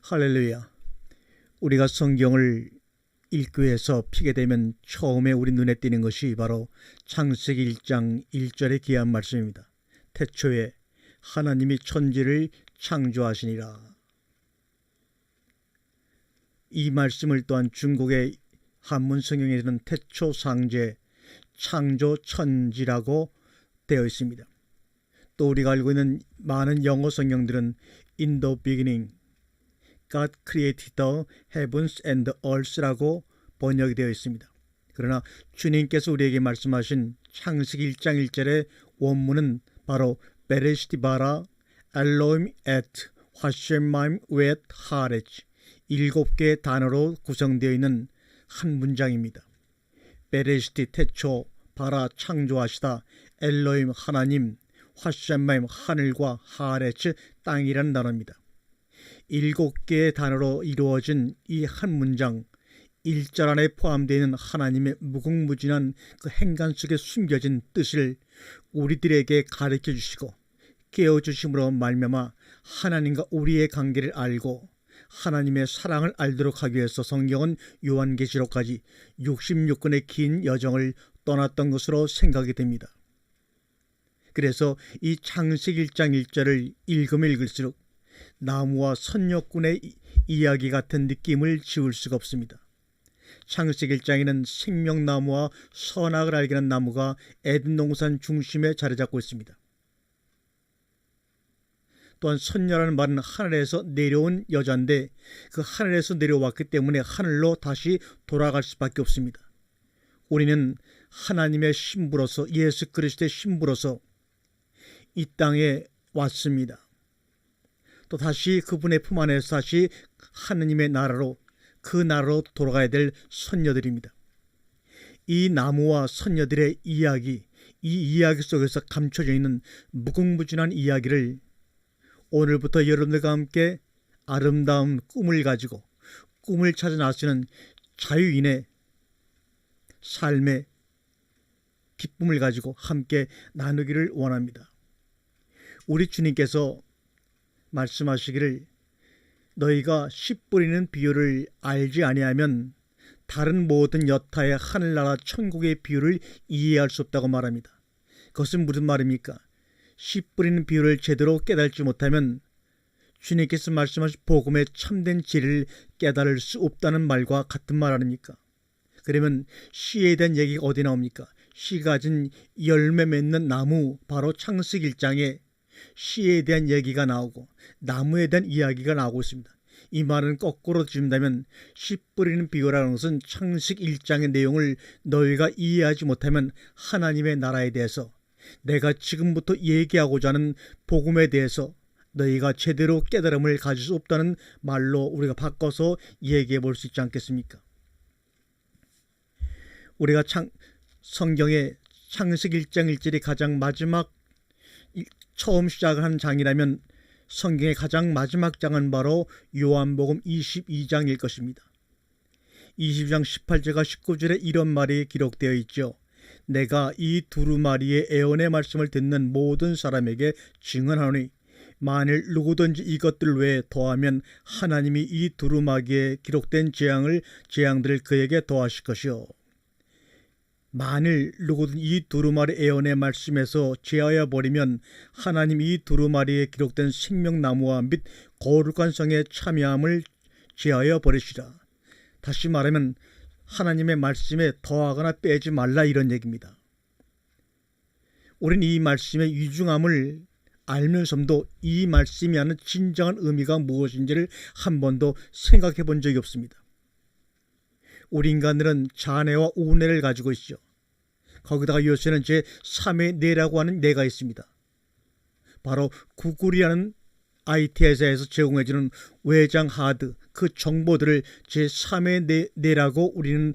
할렐루야. 우리가 성경을 읽기 위해서 피게 되면 처음에 우리 눈에 띄는 것이 바로 창세기 1장 1절의 귀한 말씀입니다. 태초에 하나님이 천지를 창조하시니라. 이 말씀을 또한 중국의 한문 성경에서는 태초상제, 창조천지라고 되어 있습니다. 또 우리가 알고 있는 많은 영어 성경들은 In the beginning God created the heavens and the earth라고 번역이 되어 있습니다. 그러나 주님께서 우리에게 말씀하신 창세기 1장 1절의 원문은 바로 베레시티 바라 엘로임 에트 화셴마임 웨트 하레치 7개의 단어로 구성되어 있는 한 문장입니다. 베레시티 태초, 바라 창조하시다, 엘로임 하나님, 화셴마임 하늘과 하레츠 땅이라는 단어입니다. 7개의 단어로 이루어진 이 한 문장 1절 안에 포함되어 있는 하나님의 무궁무진한 그 행간 속에 숨겨진 뜻을 우리들에게 가르쳐 주시고 깨워주심으로 말미암아 하나님과 우리의 관계를 알고 하나님의 사랑을 알도록 하기 위해서 성경은 요한계시록까지 66권의 긴 여정을 떠났던 것으로 생각이 됩니다. 그래서 이 창세기 1장 1절을 읽으면 읽을수록 나무와 선녀꾼의 이야기 같은 느낌을 지울 수가 없습니다. 창세기 1장에는 생명나무와 선악을 알게 하는 나무가 에덴 동산 중심에 자리 잡고 있습니다. 또한 선녀라는 말은 하늘에서 내려온 여자인데 그 하늘에서 내려왔기 때문에 하늘로 다시 돌아갈 수밖에 없습니다. 우리는 하나님의 신부로서 예수 그리스도의 신부로서 이 땅에 왔습니다. 또 다시 그분의 품 안에서 다시 하느님의 나라로 그 나라로 돌아가야 될 선녀들입니다. 이 나무와 선녀들의 이야기, 이 이야기 속에서 감춰져 있는 무궁무진한 이야기를 오늘부터 여러분들과 함께 아름다운 꿈을 가지고 꿈을 찾아 나서는 자유인의 삶의 기쁨을 가지고 함께 나누기를 원합니다. 우리 주님께서 말씀하시기를 너희가 씨 뿌리는 비유를 알지 아니하면 다른 모든 여타의 하늘나라 천국의 비유를 이해할 수 없다고 말합니다. 그것은 무슨 말입니까? 씨 뿌리는 비유를 제대로 깨달지 못하면 주님께서 말씀하신 복음의 참된 진리를 깨달을 수 없다는 말과 같은 말 아닙니까? 그러면 씨에 대한 얘기가 어디 나옵니까? 씨 가진 열매 맺는 나무, 바로 창세기 1장에 씨에 대한 얘기가 나오고 나무에 대한 이야기가 나오고 있습니다. 이 말은 거꾸로 뒤집는다면 씨 뿌리는 비유라는 것은 창세기 1장의 내용을 너희가 이해하지 못하면 하나님의 나라에 대해서 내가 지금부터 얘기하고자 하는 복음에 대해서 너희가 제대로 깨달음을 가질 수 없다는 말로 우리가 바꿔서 얘기해 볼 수 있지 않겠습니까? 우리가 성경의 창세기 1장 1절이 가장 마지막 처음 시작한 장이라면 성경의 가장 마지막 장은 바로 요한복음 22장일 것입니다. 22장 18절과 19절에 이런 말이 기록되어 있죠. 내가 이 두루마리의 애언의 말씀을 듣는 모든 사람에게 증언하노니 만일 누구든지 이것들 외에 더하면 하나님이 이 두루마리에 기록된 재앙들을 그에게 더하실 것이요. 만일 누구든 이 두루마리 애언의 말씀에서 제하여 버리면 하나님 이 두루마리에 기록된 생명나무와 및 거룩한 성의 참여함을 제하여 버리시라. 다시 말하면 하나님의 말씀에 더하거나 빼지 말라, 이런 얘기입니다. 우리는 이 말씀의 위중함을 알면서도 이 말씀이 하는 진정한 의미가 무엇인지를 한 번도 생각해 본 적이 없습니다. 우리 인간들은 자뇌와 우뇌를 가지고 있죠. 거기다가 요새는 제3의 뇌라고 하는 뇌가 있습니다. 바로 구글이라는 IT 회사에서 제공해주는 외장 하드, 그 정보들을 제3의 뇌라고 우리는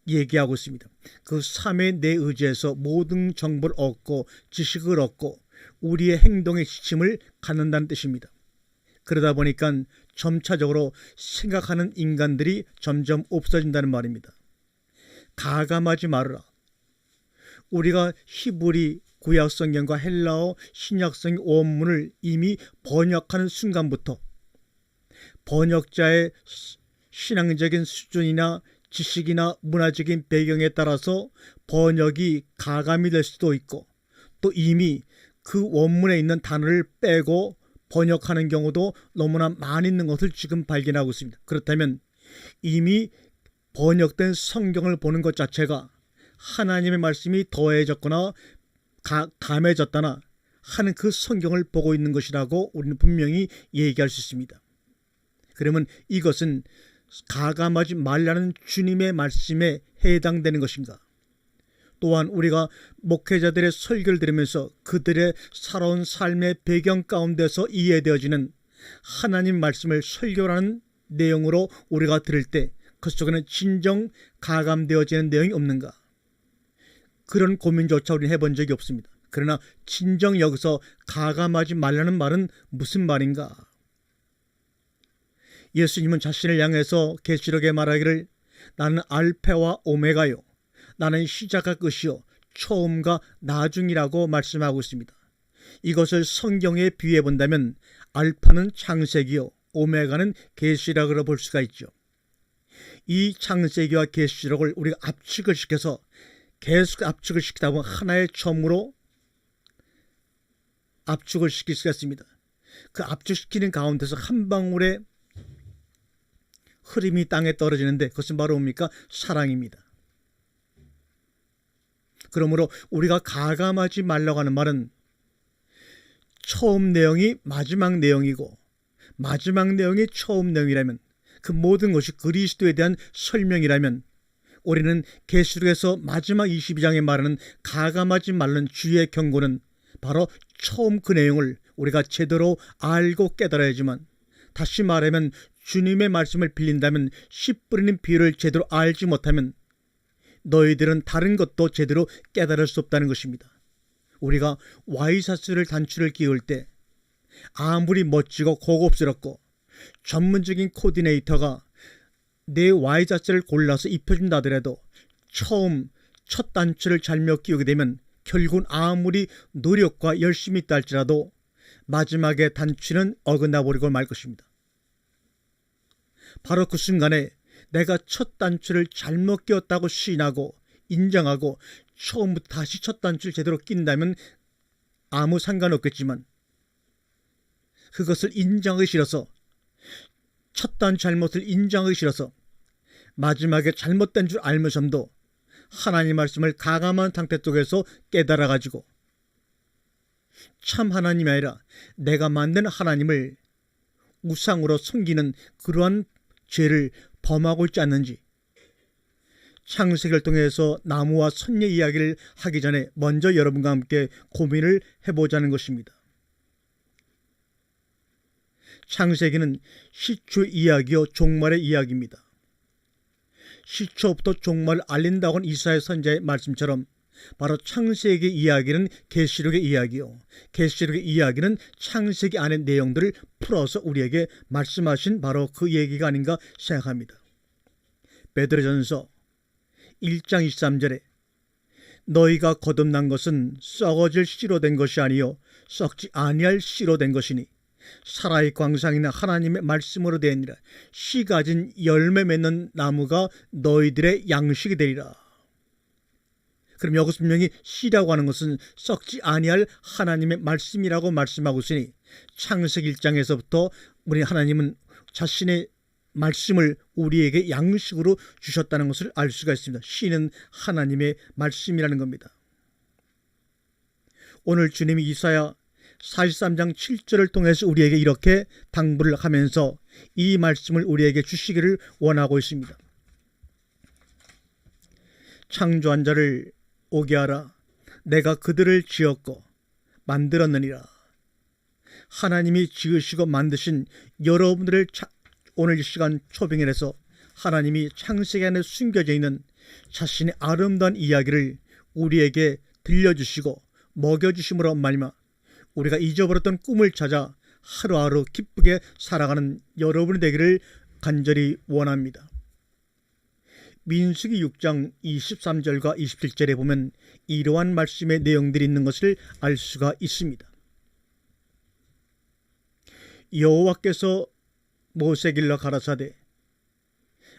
얘기하고 있습니다. 그 3의 뇌 의지에서 모든 정보를 얻고 지식을 얻고 우리의 행동의 지침을 갖는다는 뜻입니다. 그러다 보니까 점차적으로 생각하는 인간들이 점점 없어진다는 말입니다. 가감하지 말아라. 우리가 히브리 구약성경과 헬라어 신약성경 원문을 이미 번역하는 순간부터 번역자의 신앙적인 수준이나 지식이나 문화적인 배경에 따라서 번역이 가감이 될 수도 있고, 또 이미 그 원문에 있는 단어를 빼고 번역하는 경우도 너무나 많이 있는 것을 지금 발견하고 있습니다. 그렇다면 이미 번역된 성경을 보는 것 자체가 하나님의 말씀이 더해졌거나 감해졌다나 하는 그 성경을 보고 있는 것이라고 우리는 분명히 얘기할 수 있습니다. 그러면 이것은 가감하지 말라는 주님의 말씀에 해당되는 것인가? 또한 우리가 목회자들의 설교를 들으면서 그들의 살아온 삶의 배경 가운데서 이해되어지는 하나님 말씀을 설교라는 내용으로 우리가 들을 때 그 속에는 진정 가감되어지는 내용이 없는가? 그런 고민조차 우리는 해본 적이 없습니다. 그러나 진정 여기서 가감하지 말라는 말은 무슨 말인가? 예수님은 자신을 향해서 계시록에 말하기를 나는 알파와 오메가요, 나는 시작과 끝이요 처음과 나중이라고 말씀하고 있습니다. 이것을 성경에 비유해 본다면 알파는 창세기요 오메가는 계시록으로 볼 수가 있죠. 이 창세기와 계시록을 우리가 압축을 시켜서 계속 압축을 시키다 보면 하나의 점으로 압축을 시킬 수가 있습니다. 그 압축시키는 가운데서 한 방울의 흐름이 땅에 떨어지는데 그것은 바로 뭡니까? 사랑입니다. 그러므로 우리가 가감하지 말라고 하는 말은 처음 내용이 마지막 내용이고 마지막 내용이 처음 내용이라면, 그 모든 것이 그리스도에 대한 설명이라면, 우리는 계시록에서 마지막 22장에 말하는 가감하지 말라는 주의 경고는 바로 처음 그 내용을 우리가 제대로 알고 깨달아야지만, 다시 말하면 주님의 말씀을 빌린다면 씨 뿌리는 비유를 제대로 알지 못하면 너희들은 다른 것도 제대로 깨달을 수 없다는 것입니다. 우리가 와이셔츠를 단추를 끼울 때 아무리 멋지고 고급스럽고 전문적인 코디네이터가 내 와이셔츠를 골라서 입혀준다 하더라도 처음 첫 단추를 잘못 끼우게 되면 결국은 아무리 노력과 열심히 있다 할지라도 마지막에 단추는 어긋나 버리고 말 것입니다. 바로 그 순간에 내가 첫 단추를 잘못 끼웠다고 시인하고 인정하고 처음부터 다시 첫 단추를 제대로 낀다면 아무 상관없겠지만, 그것을 인정하기 싫어서, 첫 단추 잘못을 인정하기 싫어서 마지막에 잘못된 줄 알면서도 하나님 말씀을 가감한 상태 속에서 깨달아가지고 참 하나님이 아니라 내가 만든 하나님을 우상으로 섬기는 그러한 죄를 범하고 있지 않는지, 창세기를 통해서 나무와 선녀 이야기를 하기 전에 먼저 여러분과 함께 고민을 해보자는 것입니다. 창세기는 시초 이야기요 종말의 이야기입니다. 시초부터 종말을 알린다고 한 이사야 선지자의 말씀처럼 바로 창세기 이야기는 계시록의 이야기요, 계시록의 이야기는 창세기 안의 내용들을 풀어서 우리에게 말씀하신 바로 그 얘기가 아닌가 생각합니다. 베드로전서 1장 23절에 너희가 거듭난 것은 썩어질 씨로 된 것이 아니요 썩지 아니할 씨로 된 것이니 살아있고 항상이나 하나님의 말씀으로 되니라. 씨 가진 열매 맺는 나무가 너희들의 양식이 되리라. 그럼 여기서 분명히 씨라고 하는 것은 썩지 아니할 하나님의 말씀이라고 말씀하고 있으니 창세기 1장에서부터 우리 하나님은 자신의 말씀을 우리에게 양식으로 주셨다는 것을 알 수가 있습니다. 씨는 하나님의 말씀이라는 겁니다. 오늘 주님이 이사야 43장 7절을 통해서 우리에게 이렇게 당부를 하면서 이 말씀을 우리에게 주시기를 원하고 있습니다. 창조한 자를 오게 하라. 내가 그들을 지었고 만들었느니라. 하나님이 지으시고 만드신 여러분들을 오늘 이 시간 초빙을 해서 하나님이 창세기 안에 숨겨져 있는 자신의 아름다운 이야기를 우리에게 들려주시고 먹여주심으로 말미암아 우리가 잊어버렸던 꿈을 찾아 하루하루 기쁘게 살아가는 여러분이 되기를 간절히 원합니다. 민수기 6장 23절과 27절에 보면 이러한 말씀의 내용들이 있는 것을 알 수가 있습니다. 여호와께서 모세길러 가라사대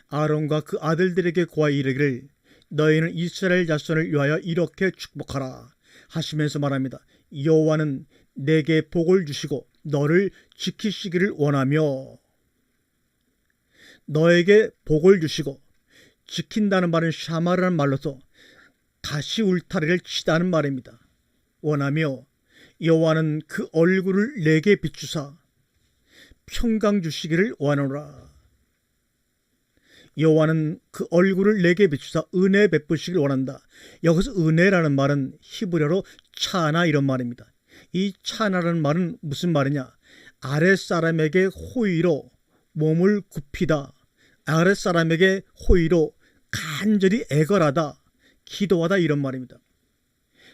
아론과 그 아들들에게 고하여 이르기를 너희는 이스라엘 자손을 위하여 이렇게 축복하라 하시면서 말합니다. 여호와는 내게 복을 주시고 너를 지키시기를 원하며, 너에게 복을 주시고 지킨다는 말은 샤마라는 말로서 다시 울타리를 치다는 말입니다. 원하며 여호와는 그 얼굴을 내게 비추사 평강 주시기를 원하노라. 여호와는 그 얼굴을 내게 비추사 은혜 베푸시기를 원한다. 여기서 은혜라는 말은 히브리어로 차나 이런 말입니다. 이 차나라는 말은 무슨 말이냐? 아랫사람에게 호의로 몸을 굽히다, 아랫사람에게 호의로 간절히 애걸하다, 기도하다 이런 말입니다.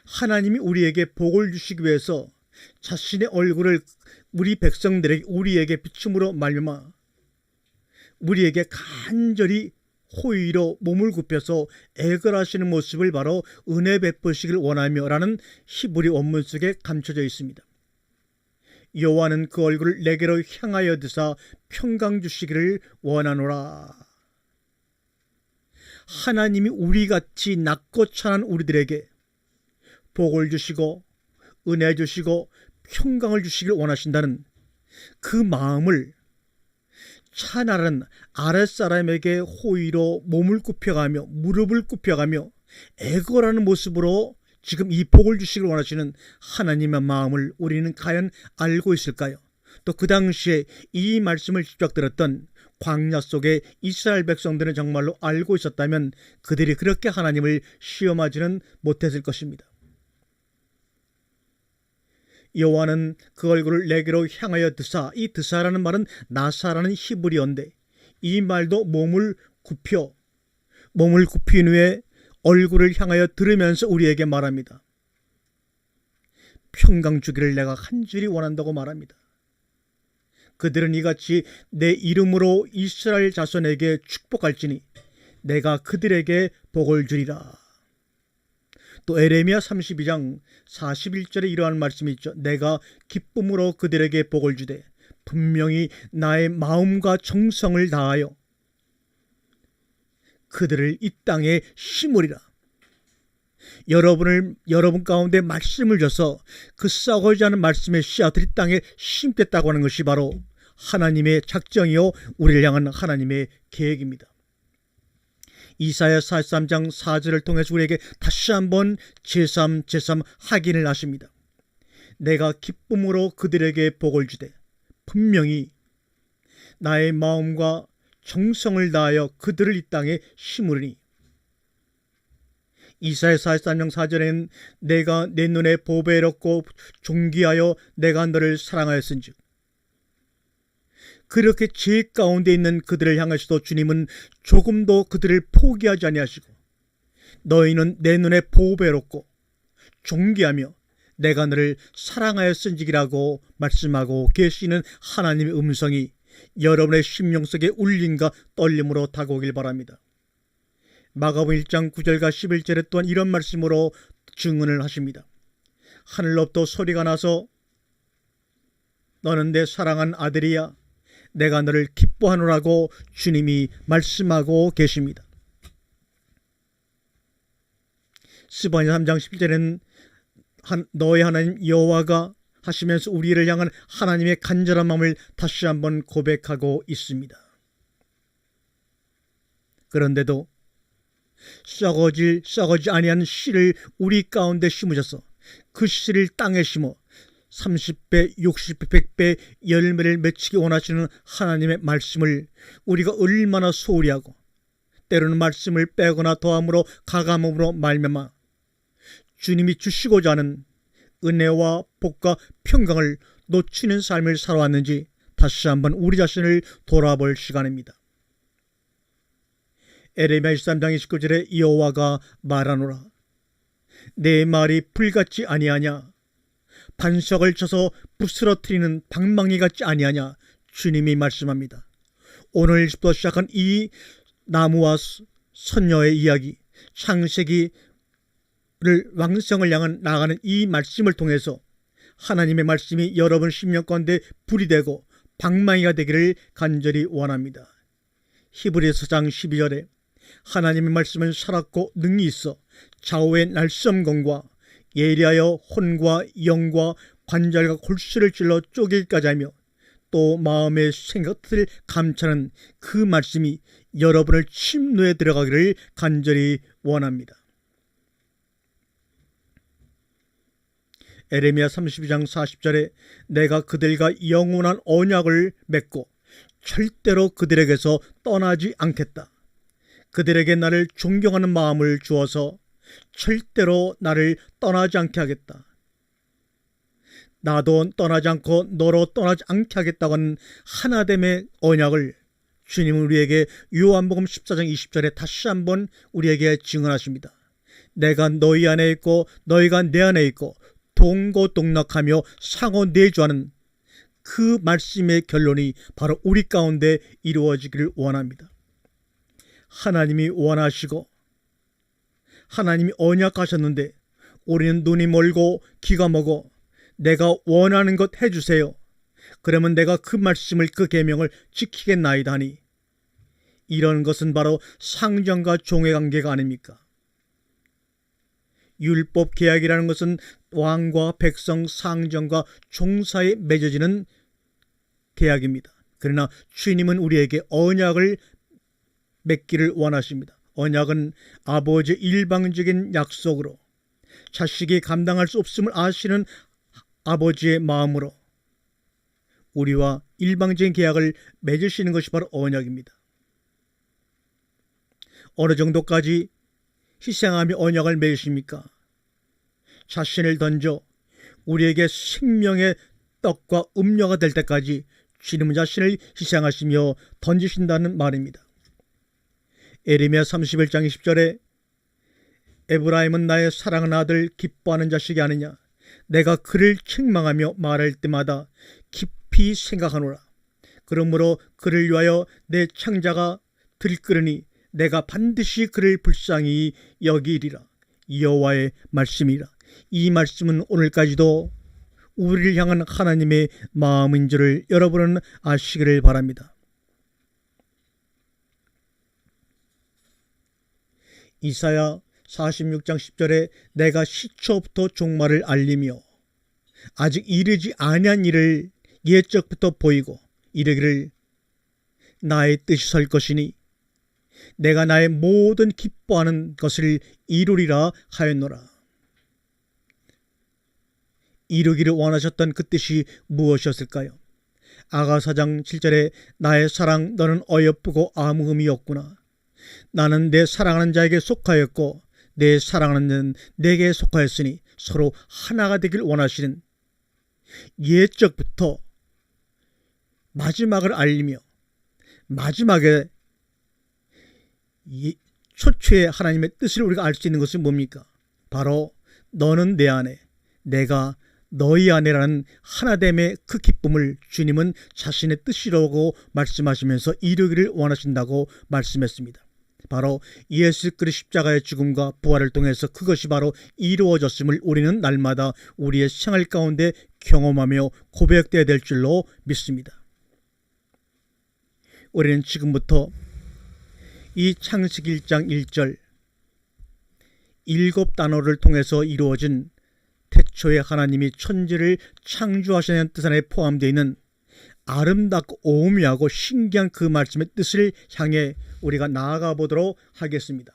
하나님이 우리에게 복을 주시기 위해서 자신의 얼굴을 우리 백성들에게 우리에게 비춤으로 말미암아 우리에게 간절히 호의로 몸을 굽혀서 애걸하시는 모습을 바로 은혜 베푸시길 원하며 라는 히브리 원문 속에 감춰져 있습니다. 여호와는 그 얼굴을 내게로 향하여 드사 평강 주시기를 원하노라. 하나님이 우리같이 낮고 찬한 우리들에게 복을 주시고 은혜 주시고 평강을 주시길 원하신다는 그 마음을 차나라는 아랫사람에게 호의로 몸을 굽혀가며 무릎을 굽혀가며 애걸하는 모습으로 지금 이 복을 주시길 원하시는 하나님의 마음을 우리는 과연 알고 있을까요? 또 그 당시에 이 말씀을 직접 들었던 광야 속의 이스라엘 백성들은 정말로 알고 있었다면 그들이 그렇게 하나님을 시험하지는 못했을 것입니다. 여호와는 그 얼굴을 내게로 향하여 드사, 이 드사라는 말은 나사라는 히브리어인데 이 말도 몸을 굽힌 후에 얼굴을 향하여 들으면서 우리에게 말합니다. 평강 주기를 내가 간절히 원한다고 말합니다. 그들은 이같이 내 이름으로 이스라엘 자손에게 축복할지니 내가 그들에게 복을 주리라. 또 에레미야 32장 41절에 이러한 말씀이 있죠. 내가 기쁨으로 그들에게 복을 주되 분명히 나의 마음과 정성을 다하여 그들을 이 땅에 심으리라. 여러분 가운데 말씀을 줘서 그 썩어지지 않은 말씀의 씨앗을 이 땅에 심겠다고 하는 것이 바로 하나님의 작정이요 우리를 향한 하나님의 계획입니다. 이사야 43장 4절을 통해서 우리에게 다시 한번 제삼 확인을 하십니다. 내가 기쁨으로 그들에게 복을 주되 분명히 나의 마음과 정성을 다하여 그들을 이 땅에 심으리니. 이사야 43장 4절에는 내가 내 눈에 보배롭고 존귀하여 내가 너를 사랑하였은즉, 그렇게 죄 가운데 있는 그들을 향하시도 주님은 조금도 그들을 포기하지 아니하시고 너희는 내 눈에 보배롭고 존귀하며 내가 너를 사랑하였은직이라고 말씀하고 계시는 하나님의 음성이 여러분의 심령 속에 울림과 떨림으로 다가오길 바랍니다. 마가복음 1장 9절과 11절에 또한 이런 말씀으로 증언을 하십니다. 하늘로부터 소리가 나서 너는 내 사랑한 아들이야, 내가 너를 기뻐하노라고 주님이 말씀하고 계십니다. 스바냐 3장 11절에는 너의 하나님 여호와가 하시면서 우리를 향한 하나님의 간절한 마음을 다시 한번 고백하고 있습니다. 그런데도 썩어지 아니한 씨를 우리 가운데 심으셔서 그 씨를 땅에 심어 30배, 60배, 100배 열매를 맺히기 원하시는 하나님의 말씀을 우리가 얼마나 소홀히 하고 때로는 말씀을 빼거나 더함으로 가감함으로 말미암아 주님이 주시고자 하는 은혜와 복과 평강을 놓치는 삶을 살아왔는지 다시 한번 우리 자신을 돌아볼 시간입니다. 에레미야 23장 29절에 여호와가 말하노라. 내 말이 불같지 아니하냐, 반석을 쳐서 부스러뜨리는 방망이 같지 아니하냐. 주님이 말씀합니다. 오늘부터 시작한 이 나무와 선녀의 이야기, 창세기를 왕성을 향한 나아가는 이 말씀을 통해서 하나님의 말씀이 여러분 심령 가운데 불이 되고 방망이가 되기를 간절히 원합니다. 히브리서 4장 12절에 하나님의 말씀은 살았고 능히 있어 좌우의 날섬검과 예리하여 혼과 영과 관절과 골수를 찔러 쪼개기까지 하며 또 마음의 생각들을 감찰하는 그 말씀이 여러분을 침노에 들어가기를 간절히 원합니다. 에레미야 32장 40절에 내가 그들과 영원한 언약을 맺고 절대로 그들에게서 떠나지 않겠다. 그들에게 나를 존경하는 마음을 주어서 절대로 나를 떠나지 않게 하겠다. 나도 떠나지 않고 너로 떠나지 않게 하겠다고 하는 하나됨의 언약을 주님은 우리에게 요한복음 14장 20절에 다시 한번 우리에게 증언하십니다. 내가 너희 안에 있고 너희가 내 안에 있고 동고동락하며 상호내주하는 그 말씀의 결론이 바로 우리 가운데 이루어지기를 원합니다. 하나님이 원하시고 하나님이 언약하셨는데 우리는 눈이 멀고 귀가 먹어 내가 원하는 것 해주세요. 그러면 내가 그 말씀을 그 계명을 지키겠나이다 하니 이런 것은 바로 상전과 종의 관계가 아닙니까? 율법 계약이라는 것은 왕과 백성, 상전과 종 사이에 맺어지는 계약입니다. 그러나 주님은 우리에게 언약을 맺기를 원하십니다. 언약은 아버지의 일방적인 약속으로 자식이 감당할 수 없음을 아시는 아버지의 마음으로 우리와 일방적인 계약을 맺으시는 것이 바로 언약입니다. 어느 정도까지 희생하며 언약을 맺으십니까? 자신을 던져 우리에게 생명의 떡과 음료가 될 때까지 주님은 자신을 희생하시며 던지신다는 말입니다. 에레미야 31장 20절에 에브라임은 나의 사랑하는 아들 기뻐하는 자식이 아니냐. 내가 그를 책망하며 말할 때마다 깊이 생각하노라. 그러므로 그를 위하여 내 창자가 들끓으니 내가 반드시 그를 불쌍히 여기리라. 여호와의 말씀이라. 이 말씀은 오늘까지도 우리를 향한 하나님의 마음인 줄을 여러분은 아시기를 바랍니다. 이사야 46장 10절에 내가 시초부터 종말을 알리며 아직 이르지 아니한 일을 옛적부터 보이고 이르기를 나의 뜻이 설 것이니 내가 나의 모든 기뻐하는 것을 이루리라 하였노라. 이루기를 원하셨던 그 뜻이 무엇이었을까요? 아가사장 7절에 나의 사랑 너는 어여쁘고 아무 의미 없구나. 나는 내 사랑하는 자에게 속하였고 내 사랑하는 자는 내게 속하였으니 서로 하나가 되길 원하시는 옛적부터 마지막을 알리며 마지막에 초초의 하나님의 뜻을 우리가 알 수 있는 것은 뭡니까? 바로 너는 내 안에 내가 너희 안에라는 하나됨의 그 기쁨을 주님은 자신의 뜻이라고 말씀하시면서 이루기를 원하신다고 말씀했습니다. 바로 예수 그리스도의 십자가의 죽음과 부활을 통해서 그것이 바로 이루어졌음을 우리는 날마다 우리의 생활 가운데 경험하며 고백되어야 될 줄로 믿습니다. 우리는 지금부터 이 창세기 1장 1절 7단어를 통해서 이루어진 태초에 하나님이 천지를 창조하시는 뜻 안에 포함되어 있는 아름답고 오묘하고 신기한 그 말씀의 뜻을 향해 우리가 나아가 보도록 하겠습니다.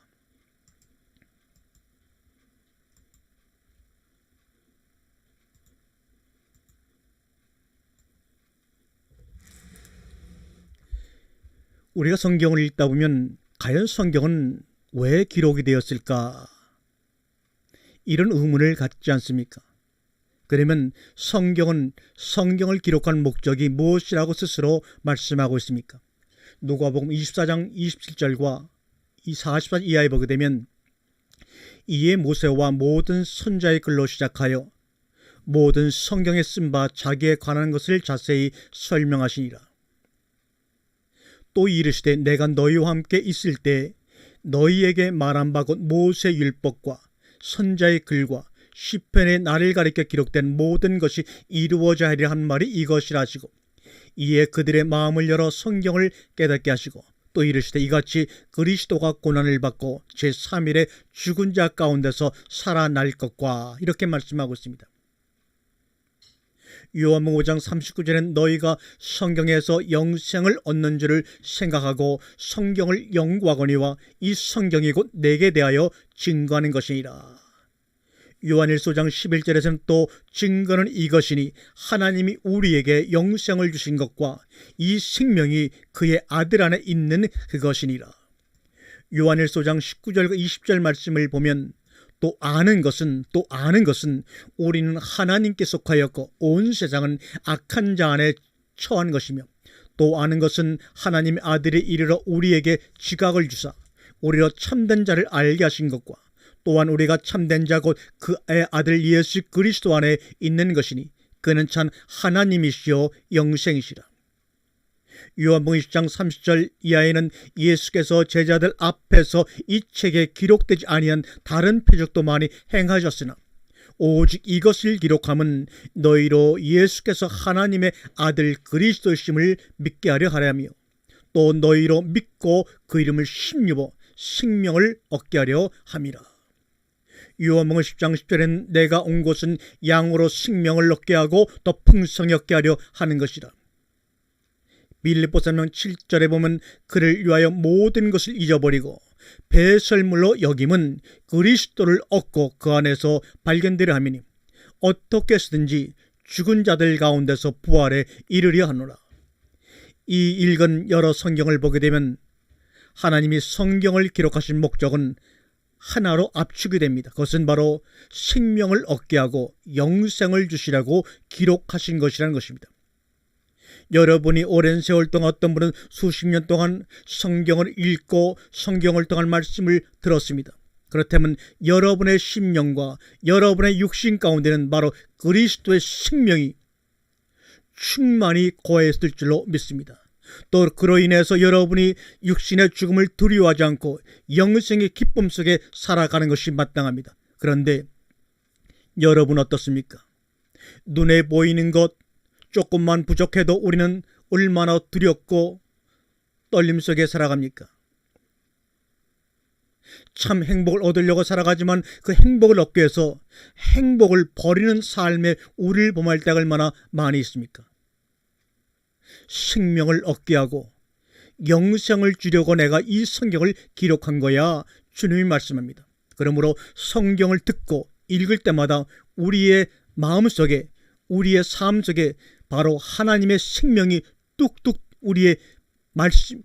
우리가 성경을 읽다 보면 과연 성경은 왜 기록이 되었을까? 이런 의문을 갖지 않습니까? 그러면 성경을 기록한 목적이 무엇이라고 스스로 말씀하고 있습니까? 누가복음 24장 27절과 44절 이하에 보게 되면 이에 모세와 모든 선자의 글로 시작하여 모든 성경에 쓴 바 자기에 관한 것을 자세히 설명하시니라. 또 이르시되 내가 너희와 함께 있을 때 너희에게 말한 바 곧 모세 율법과 선자의 글과 시편의 나를 가리켜 기록된 모든 것이 이루어져야 하리라 한 말이 이것이라 하시고 이에 그들의 마음을 열어 성경을 깨닫게 하시고 또 이르시되 이같이 그리스도가 고난을 받고 제3일에 죽은 자 가운데서 살아날 것과 이렇게 말씀하고 있습니다. 요한복음 5장 39절엔 너희가 성경에서 영생을 얻는 줄을 생각하고 성경을 연구하거니와 이 성경이 곧 내게 대하여 증거하는 것이니라. 요한일서 5장 11절에서는 또 증거는 이것이니 하나님이 우리에게 영생을 주신 것과 이 생명이 그의 아들 안에 있는 그것이니라. 요한일서 5장 19절과 20절 말씀을 보면 또 아는 것은 우리는 하나님께 속하였고 온 세상은 악한 자 안에 처한 것이며 또 아는 것은 하나님의 아들이 이르러 우리에게 지각을 주사 우리로 참된 자를 알게 하신 것과 또한 우리가 참된 자 곧 그의 아들 예수 그리스도 안에 있는 것이니 그는 참 하나님이시요 영생이시라. 요한복음 20장 30절 이하에는 예수께서 제자들 앞에서 이 책에 기록되지 아니한 다른 표적도 많이 행하셨으나 오직 이것을 기록함은 너희로 예수께서 하나님의 아들 그리스도이심을 믿게 하려 하라며 또 너희로 믿고 그 이름을 힘입어 생명을 얻게 하려 함이라. 요한복음 10장 10절엔 내가 온 곳은 양으로 생명을 얻게 하고 더 풍성히 얻게 하려 하는 것이라. 빌립보서 3장 7절에 보면 그를 위하여 모든 것을 잊어버리고 배설물로 여김은 그리스도를 얻고 그 안에서 발견되려 함이니 어떻게 쓰든지 죽은 자들 가운데서 부활에 이르려 하노라. 이 읽은 여러 성경을 보게 되면 하나님이 성경을 기록하신 목적은 하나로 압축이 됩니다. 그것은 바로 생명을 얻게 하고 영생을 주시라고 기록하신 것이라는 것입니다. 여러분이 오랜 세월 동안 어떤 분은 수십 년 동안 성경을 읽고 성경을 통한 말씀을 들었습니다. 그렇다면 여러분의 심령과 여러분의 육신 가운데는 바로 그리스도의 생명이 충만히 거했을 줄로 믿습니다. 또 그로 인해서 여러분이 육신의 죽음을 두려워하지 않고 영생의 기쁨 속에 살아가는 것이 마땅합니다. 그런데 여러분 어떻습니까? 눈에 보이는 것 조금만 부족해도 우리는 얼마나 두렵고 떨림 속에 살아갑니까? 참 행복을 얻으려고 살아가지만 그 행복을 얻기 위해서 행복을 버리는 삶에 우리를 범할 때가 얼마나 많이 있습니까? 생명을 얻게 하고 영생을 주려고 내가 이 성경을 기록한 거야 주님이 말씀합니다. 그러므로 성경을 듣고 읽을 때마다 우리의 마음속에 우리의 삶 속에 바로 하나님의 생명이 뚝뚝 우리의 말씀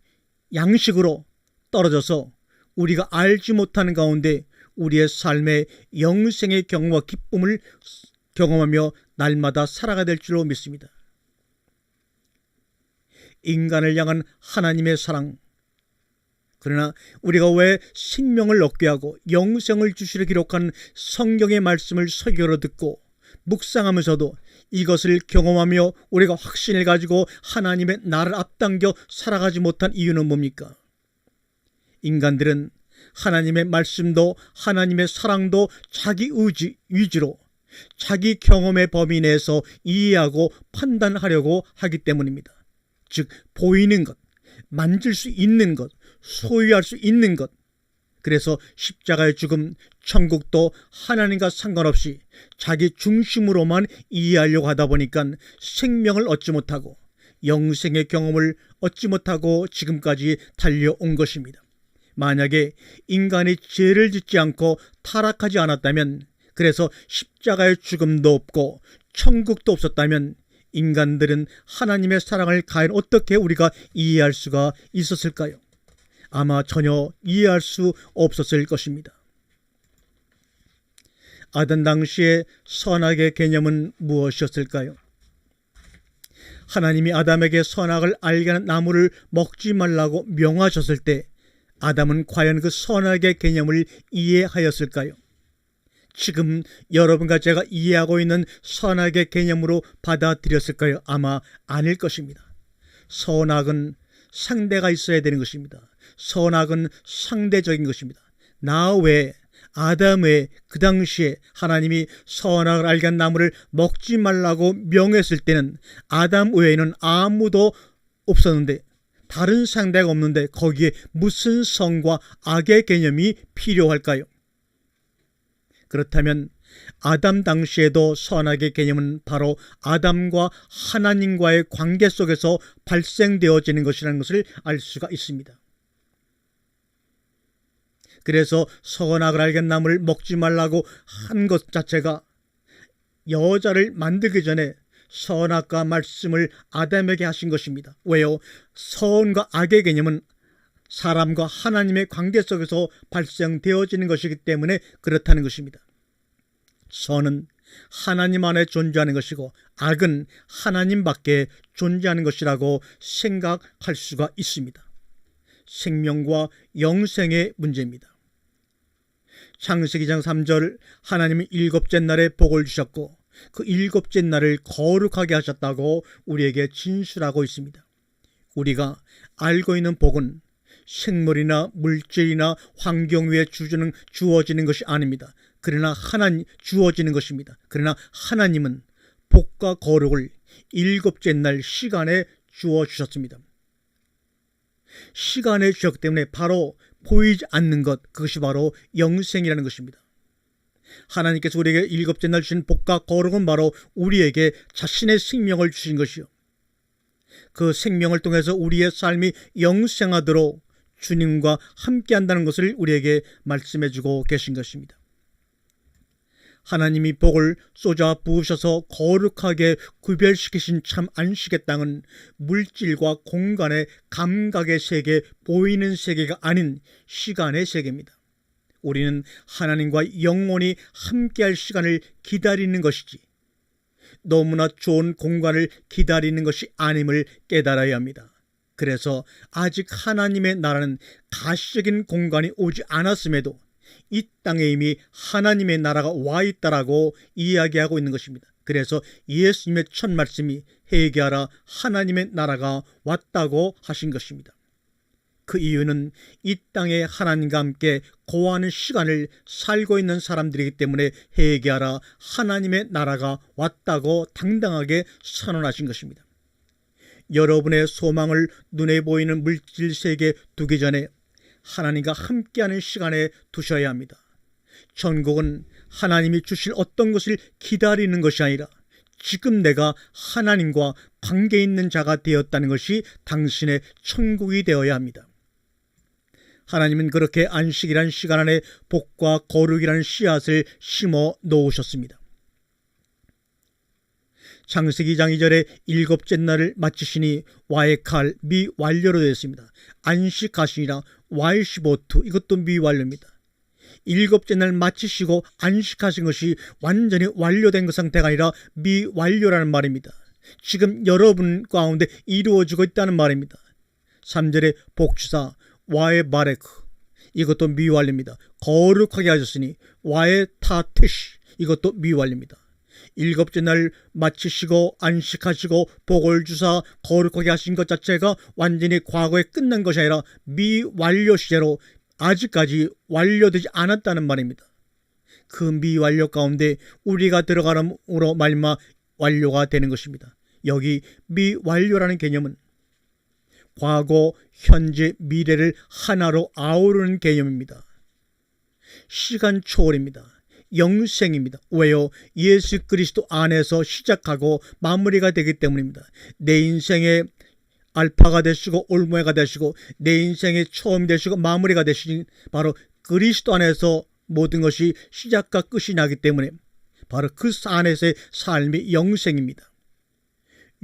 양식으로 떨어져서 우리가 알지 못하는 가운데 우리의 삶의 영생의 경험과 기쁨을 경험하며 날마다 살아가야 될 줄로 믿습니다. 인간을 향한 하나님의 사랑, 그러나 우리가 왜 생명을 얻게 하고 영생을 주시려 기록한 성경의 말씀을 설교로 듣고 묵상하면서도 이것을 경험하며 우리가 확신을 가지고 하나님의 나를 앞당겨 살아가지 못한 이유는 뭡니까? 인간들은 하나님의 말씀도 하나님의 사랑도 자기 의지 위주로 자기 경험의 범위 내에서 이해하고 판단하려고 하기 때문입니다. 즉 보이는 것, 만질 수 있는 것, 소유할 수 있는 것. 그래서 십자가의 죽음, 천국도 하나님과 상관없이 자기 중심으로만 이해하려고 하다 보니까 생명을 얻지 못하고 영생의 경험을 얻지 못하고 지금까지 달려온 것입니다. 만약에 인간이 죄를 짓지 않고 타락하지 않았다면, 그래서 십자가의 죽음도 없고 천국도 없었다면 인간들은 하나님의 사랑을 과연 어떻게 우리가 이해할 수가 있었을까요? 아마 전혀 이해할 수 없었을 것입니다. 아담 당시의 선악의 개념은 무엇이었을까요? 하나님이 아담에게 선악을 알게 하는 나무를 먹지 말라고 명하셨을 때 아담은 과연 그 선악의 개념을 이해하였을까요? 지금 여러분과 제가 이해하고 있는 선악의 개념으로 받아들였을까요? 아마 아닐 것입니다. 선악은 상대가 있어야 되는 것입니다. 선악은 상대적인 것입니다. 나 외에 아담 외에 그 당시에 하나님이 선악을 알게 한 나무를 먹지 말라고 명했을 때는 아담 외에는 아무도 없었는데, 다른 상대가 없는데 거기에 무슨 선과 악의 개념이 필요할까요? 그렇다면 아담 당시에도 선악의 개념은 바로 아담과 하나님과의 관계 속에서 발생되어지는 것이라는 것을 알 수가 있습니다. 그래서 선악을 알게 한 나무를 먹지 말라고 한 것 자체가 여자를 만들기 전에 선악과 말씀을 아담에게 하신 것입니다. 왜요? 선과 악의 개념은 사람과 하나님의 관계 속에서 발생되어지는 것이기 때문에 그렇다는 것입니다. 선은 하나님 안에 존재하는 것이고 악은 하나님 밖에 존재하는 것이라고 생각할 수가 있습니다. 생명과 영생의 문제입니다. 창세기 2장 3절, 하나님은 일곱째 날에 복을 주셨고 그 일곱째 날을 거룩하게 하셨다고 우리에게 진술하고 있습니다. 우리가 알고 있는 복은 생물이나 물질이나 환경 위에 주어지는 것이 아닙니다. 그러나 주어지는 것입니다. 그러나 하나님은 복과 거룩을 일곱째 날 시간에 주어 주셨습니다. 시간에 주셨기 때문에 바로 보이지 않는 것, 그것이 바로 영생이라는 것입니다. 하나님께서 우리에게 일곱째 날 주신 복과 거룩은 바로 우리에게 자신의 생명을 주신 것이요, 그 생명을 통해서 우리의 삶이 영생하도록 주님과 함께 한다는 것을 우리에게 말씀해 주고 계신 것입니다. 하나님이 복을 쏟아 부으셔서 거룩하게 구별시키신 참 안식의 땅은 물질과 공간의 감각의 세계, 보이는 세계가 아닌 시간의 세계입니다. 우리는 하나님과 영원히 함께할 시간을 기다리는 것이지 너무나 좋은 공간을 기다리는 것이 아님을 깨달아야 합니다. 그래서 아직 하나님의 나라는 가시적인 공간이 오지 않았음에도 이 땅에 이미 하나님의 나라가 와 있다라고 이야기하고 있는 것입니다. 그래서 예수님의 첫 말씀이 회개하라, 하나님의 나라가 왔다고 하신 것입니다. 그 이유는 이 땅에 하나님과 함께 거하는 시간을 살고 있는 사람들이기 때문에 회개하라, 하나님의 나라가 왔다고 당당하게 선언하신 것입니다. 여러분의 소망을 눈에 보이는 물질 세계에 두기 전에 하나님과 함께하는 시간에 두셔야 합니다. 천국은 하나님이 주실 어떤 것을 기다리는 것이 아니라 지금 내가 하나님과 관계 있는 자가 되었다는 것이 당신의 천국이 되어야 합니다. 하나님은 그렇게 안식이라는 시간 안에 복과 거룩이라는 씨앗을 심어 놓으셨습니다. 창세기 2장 2절에 일곱째 날을 마치시니 와에칼 미완료로 되었습니다. 안식하시니라 와이시보투, 이것도 미완료입니다. 일곱째 날 마치시고 안식하신 것이 완전히 완료된 그 상태가 아니라 미완료라는 말입니다. 지금 여러분 가운데 이루어지고 있다는 말입니다. 3절에 복주사 와의 바레크, 이것도 미완료입니다. 거룩하게 하셨으니 와의 타테시, 이것도 미완료입니다. 일곱째 날 마치시고 안식하시고 복을 주사 거룩하게 하신 것 자체가 완전히 과거에 끝난 것이 아니라 미완료 시제로 아직까지 완료되지 않았다는 말입니다. 그 미완료 가운데 우리가 들어가므로 말미암아 완료가 되는 것입니다. 여기 미완료라는 개념은 과거, 현재, 미래를 하나로 아우르는 개념입니다. 시간 초월입니다. 영생입니다. 왜요? 예수 그리스도 안에서 시작하고 마무리가 되기 때문입니다. 내 인생의 알파가 되시고 올메가 되시고 내 인생의 처음이 되시고 마무리가 되시니 바로 그리스도 안에서 모든 것이 시작과 끝이 나기 때문에 바로 그 안에서의 삶이 영생입니다.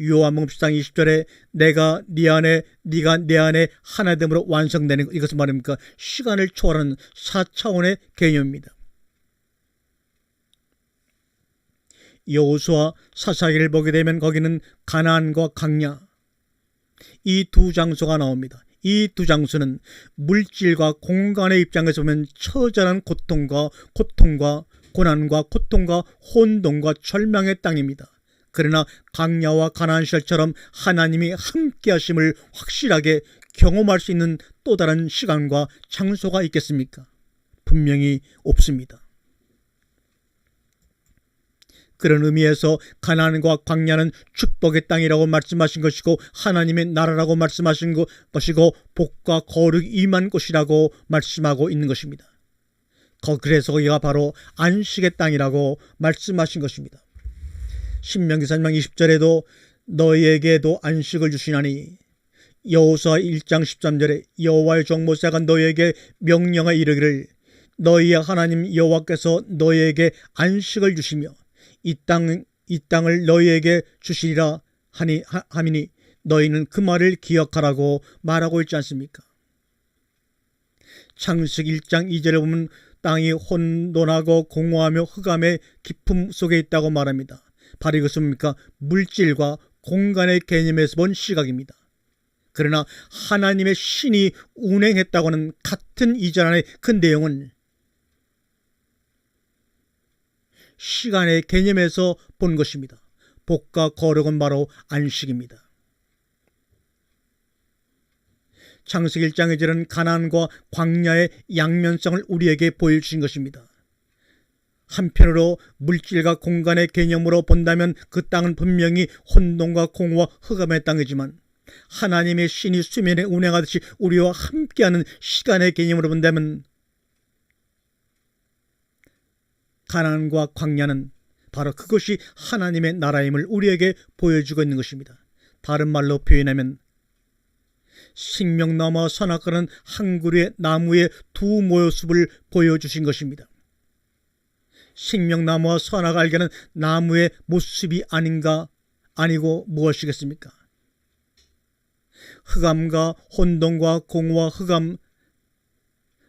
요한복음 10장 20절에 내가 네 안에 네가 내 안에 하나됨으로 완성되는 것, 이것은 말입니까? 시간을 초월하는 4차원의 개념입니다. 여호수아 사사기를 보게 되면 거기는 가나안과 강야, 이 두 장소가 나옵니다. 이 두 장소는 물질과 공간의 입장에서 보면 처절한 고통과 고난과 고통과 혼돈과 절망의 땅입니다. 그러나 강야와 가나안 시절처럼 하나님이 함께 하심을 확실하게 경험할 수 있는 또 다른 시간과 장소가 있겠습니까? 분명히 없습니다. 그런 의미에서 가나안과 광야는 축복의 땅이라고 말씀하신 것이고 하나님의 나라라고 말씀하신 것이고 복과 거룩이 임한 곳이라고 말씀하고 있는 것입니다. 그래서 거기가 바로 안식의 땅이라고 말씀하신 것입니다. 신명기 3장 20절에도 너희에게도 안식을 주시나니 여호수아 1장 13절에 여호와의 종 모세가 너희에게 명령하여 이르기를 너희의 하나님 여호와께서 너희에게 안식을 주시며 이 땅을 너희에게 주시리라 하미니 너희는 그 말을 기억하라고 말하고 있지 않습니까? 창세기 1장 2절에 보면 땅이 혼돈하고 공허하며 흑암의 깊음 속에 있다고 말합니다. 바로 이것은 뭡니까? 물질과 공간의 개념에서 본 시각입니다. 그러나 하나님의 신이 운행했다고 하는 같은 이전 안의 그 내용은 시간의 개념에서 본 것입니다. 복과 거룩은 바로 안식입니다. 창세기 1장의 절은 가나안과 광야의 양면성을 우리에게 보여주신 것입니다. 한편으로 물질과 공간의 개념으로 본다면 그 땅은 분명히 혼돈과 공허와 흑암의 땅이지만 하나님의 신이 수면에 운행하듯이 우리와 함께하는 시간의 개념으로 본다면 가나안과 광야는 바로 그것이 하나님의 나라임을 우리에게 보여주고 있는 것입니다. 다른 말로 표현하면 생명나무와 선악과는 한 그루의 나무의 두 모습을 보여주신 것입니다. 생명나무와 선악을 알게는 나무의 모습이 아니고 무엇이겠습니까? 흑암과 혼돈과 공허와 흑암,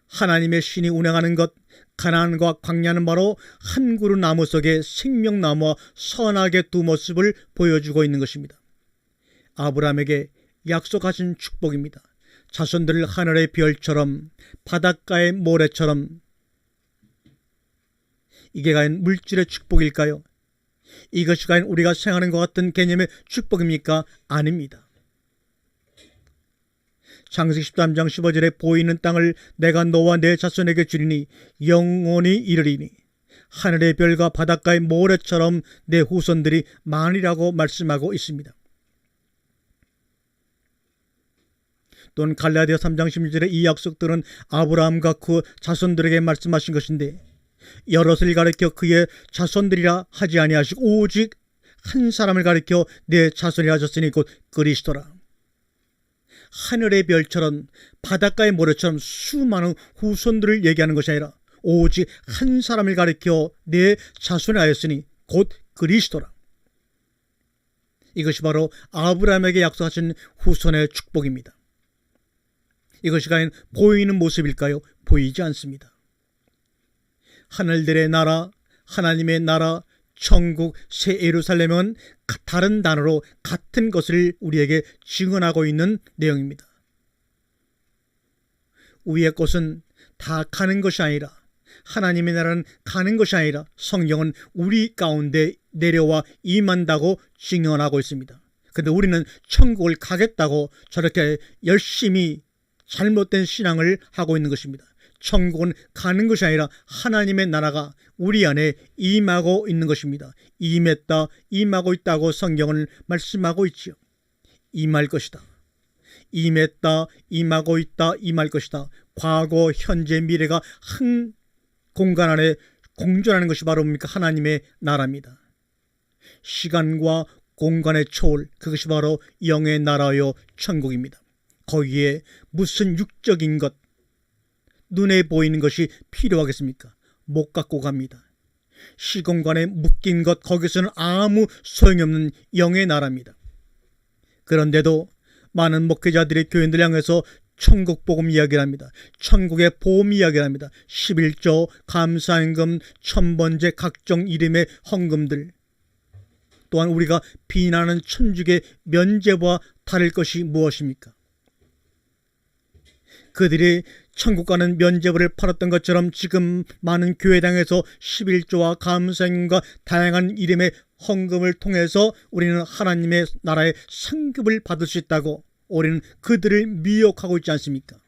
하나님의 신이 운행하는 것, 가나안과 광야는 바로 한 그루 나무 속에 생명나무와 선악의 두 모습을 보여주고 있는 것입니다. 아브라함에게 약속하신 축복입니다. 자손들을 하늘의 별처럼 바닷가의 모래처럼. 이게 과연 물질의 축복일까요? 이것이 과연 우리가 생각하는 것 같은 개념의 축복입니까? 아닙니다. 창세기 13장 15절에 보이는 땅을 내가 너와 내 자손에게 주리니 영원히 이르리니 하늘의 별과 바닷가의 모래처럼 내 후손들이 많으리라고 말씀하고 있습니다. 또는 갈라디아 3장 16절에 이 약속들은 아브라함과 그 자손들에게 말씀하신 것인데 여럿을 가리켜 그의 자손들이라 하지 아니하시고 오직 한 사람을 가리켜 내 자손이라 하셨으니 곧 그리스도라. 하늘의 별처럼 바닷가의 모래처럼 수많은 후손들을 얘기하는 것이 아니라 오직 한 사람을 가리켜 내 자손이라 하였으니 곧 그리스도라. 이것이 바로 아브라함에게 약속하신 후손의 축복입니다. 이것이 과연 보이는 모습일까요? 보이지 않습니다. 하늘들의 나라, 하나님의 나라, 천국, 새 예루살렘은 다른 단어로 같은 것을 우리에게 증언하고 있는 내용입니다. 위의 것은 다 가는 것이 아니라 하나님의 나라는 가는 것이 아니라 성경은 우리 가운데 내려와 임한다고 증언하고 있습니다. 그런데 우리는 천국을 가겠다고 저렇게 열심히 잘못된 신앙을 하고 있는 것입니다. 천국은 가는 것이 아니라 하나님의 나라가 우리 안에 임하고 있는 것입니다. 임했다, 임하고 있다고 성경은 말씀하고 있지요. 임할 것이다. 임했다, 임하고 있다, 임할 것이다. 과거, 현재, 미래가 한 공간 안에 공존하는 것이 바로 뭡니까? 하나님의 나라입니다. 시간과 공간의 초월, 그것이 바로 영의 나라요 천국입니다. 거기에 무슨 육적인 것, 눈에 보이는 것이 필요하겠습니까? 못 갖고 갑니다. 시공간에 묶인 것, 거기서는 아무 소용이 없는 영의 나라입니다. 그런데도 많은 목회자들이 교인들 향해서 천국 복음 이야기를 합니다. 천국의 보험 이야기를 합니다. 11조, 감사임금, 천번제, 각종 이름의 헌금들. 또한 우리가 비난하는 천주교 면제와 다를 것이 무엇입니까? 그들이 천국 가는 면제부를 팔았던 것처럼 지금 많은 교회당에서 11조와 감사임금과 다양한 이름의 헌금을 통해서 우리는 하나님의 나라의 상급을 받을 수 있다고 우리는 그들을 미혹하고 있지 않습니까?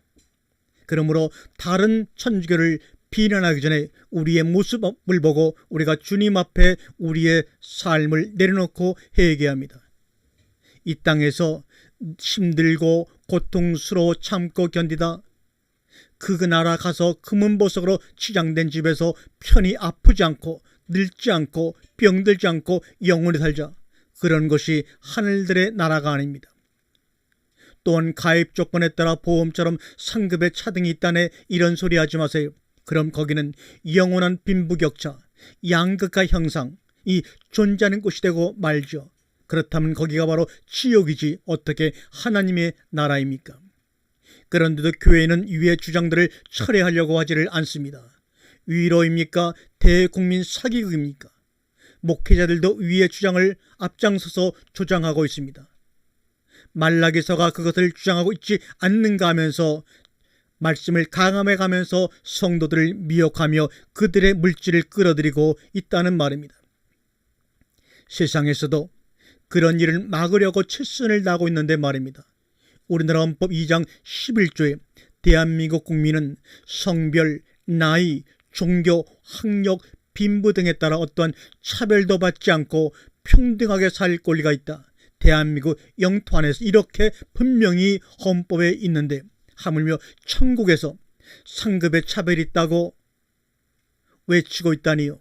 그러므로 다른 천주교를 비난하기 전에 우리의 모습을 보고 우리가 주님 앞에 우리의 삶을 내려놓고 회개합니다. 이 땅에서 힘들고 고통스러워 참고 견디다 그 나라 가서 금은보석으로 치장된 집에서 편히 아프지 않고 늙지 않고 병들지 않고 영원히 살자. 그런 것이 하늘들의 나라가 아닙니다. 또한 가입 조건에 따라 보험처럼 상급의 차등이 있다네 이런 소리 하지 마세요. 그럼 거기는 영원한 빈부격차, 양극화 형상이 존재하는 곳이 되고 말죠. 그렇다면 거기가 바로 지옥이지 어떻게 하나님의 나라입니까? 그런데도 교회는 위의 주장들을 철회하려고 하지를 않습니다. 위로입니까? 대국민 사기극입니까? 목회자들도 위의 주장을 앞장서서 조장하고 있습니다. 말라기서가 그것을 주장하고 있지 않는가 하면서 말씀을 강함해가면서 성도들을 미혹하며 그들의 물질을 끌어들이고 있다는 말입니다. 세상에서도 그런 일을 막으려고 최선을 다하고 있는데 말입니다. 우리나라 헌법 2장 11조에 대한민국 국민은 성별, 나이, 종교, 학력, 빈부 등에 따라 어떠한 차별도 받지 않고 평등하게 살 권리가 있다. 대한민국 영토 안에서 이렇게 분명히 헌법에 있는데 하물며 천국에서 상급의 차별이 있다고 외치고 있다니요.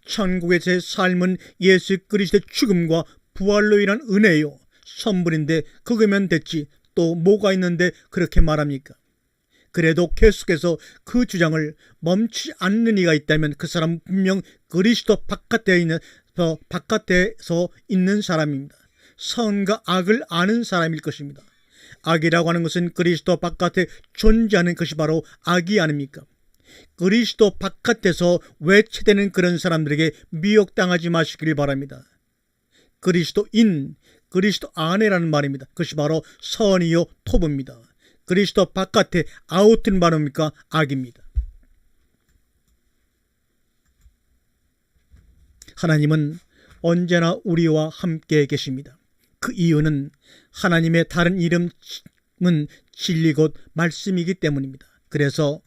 천국의 제 삶은 예수 그리스도의 죽음과 부활로 인한 은혜요 선물인데 그거면 됐지 또 뭐가 있는데 그렇게 말합니까? 그래도 계속해서 그 주장을 멈추지 않는 이가 있다면 그 사람은 분명 그리스도 바깥에서 있는 사람입니다. 선과 악을 아는 사람일 것입니다. 악이라고 하는 것은 그리스도 바깥에 존재하는 것이 바로 악이 아닙니까? 그리스도 바깥에서 외치되는 그런 사람들에게 미혹당하지 마시길 바랍니다. 그리스도인, 그리스도 안에라는 말입니다. 그것이 바로 선이요 토부입니다. 그리스도 바깥에 아웃은 말입니까? 악입니다. 하나님은 언제나 우리와 함께 계십니다. 그 이유는 하나님의 다른 이름은 진리 곧 말씀이기 때문입니다. 그래서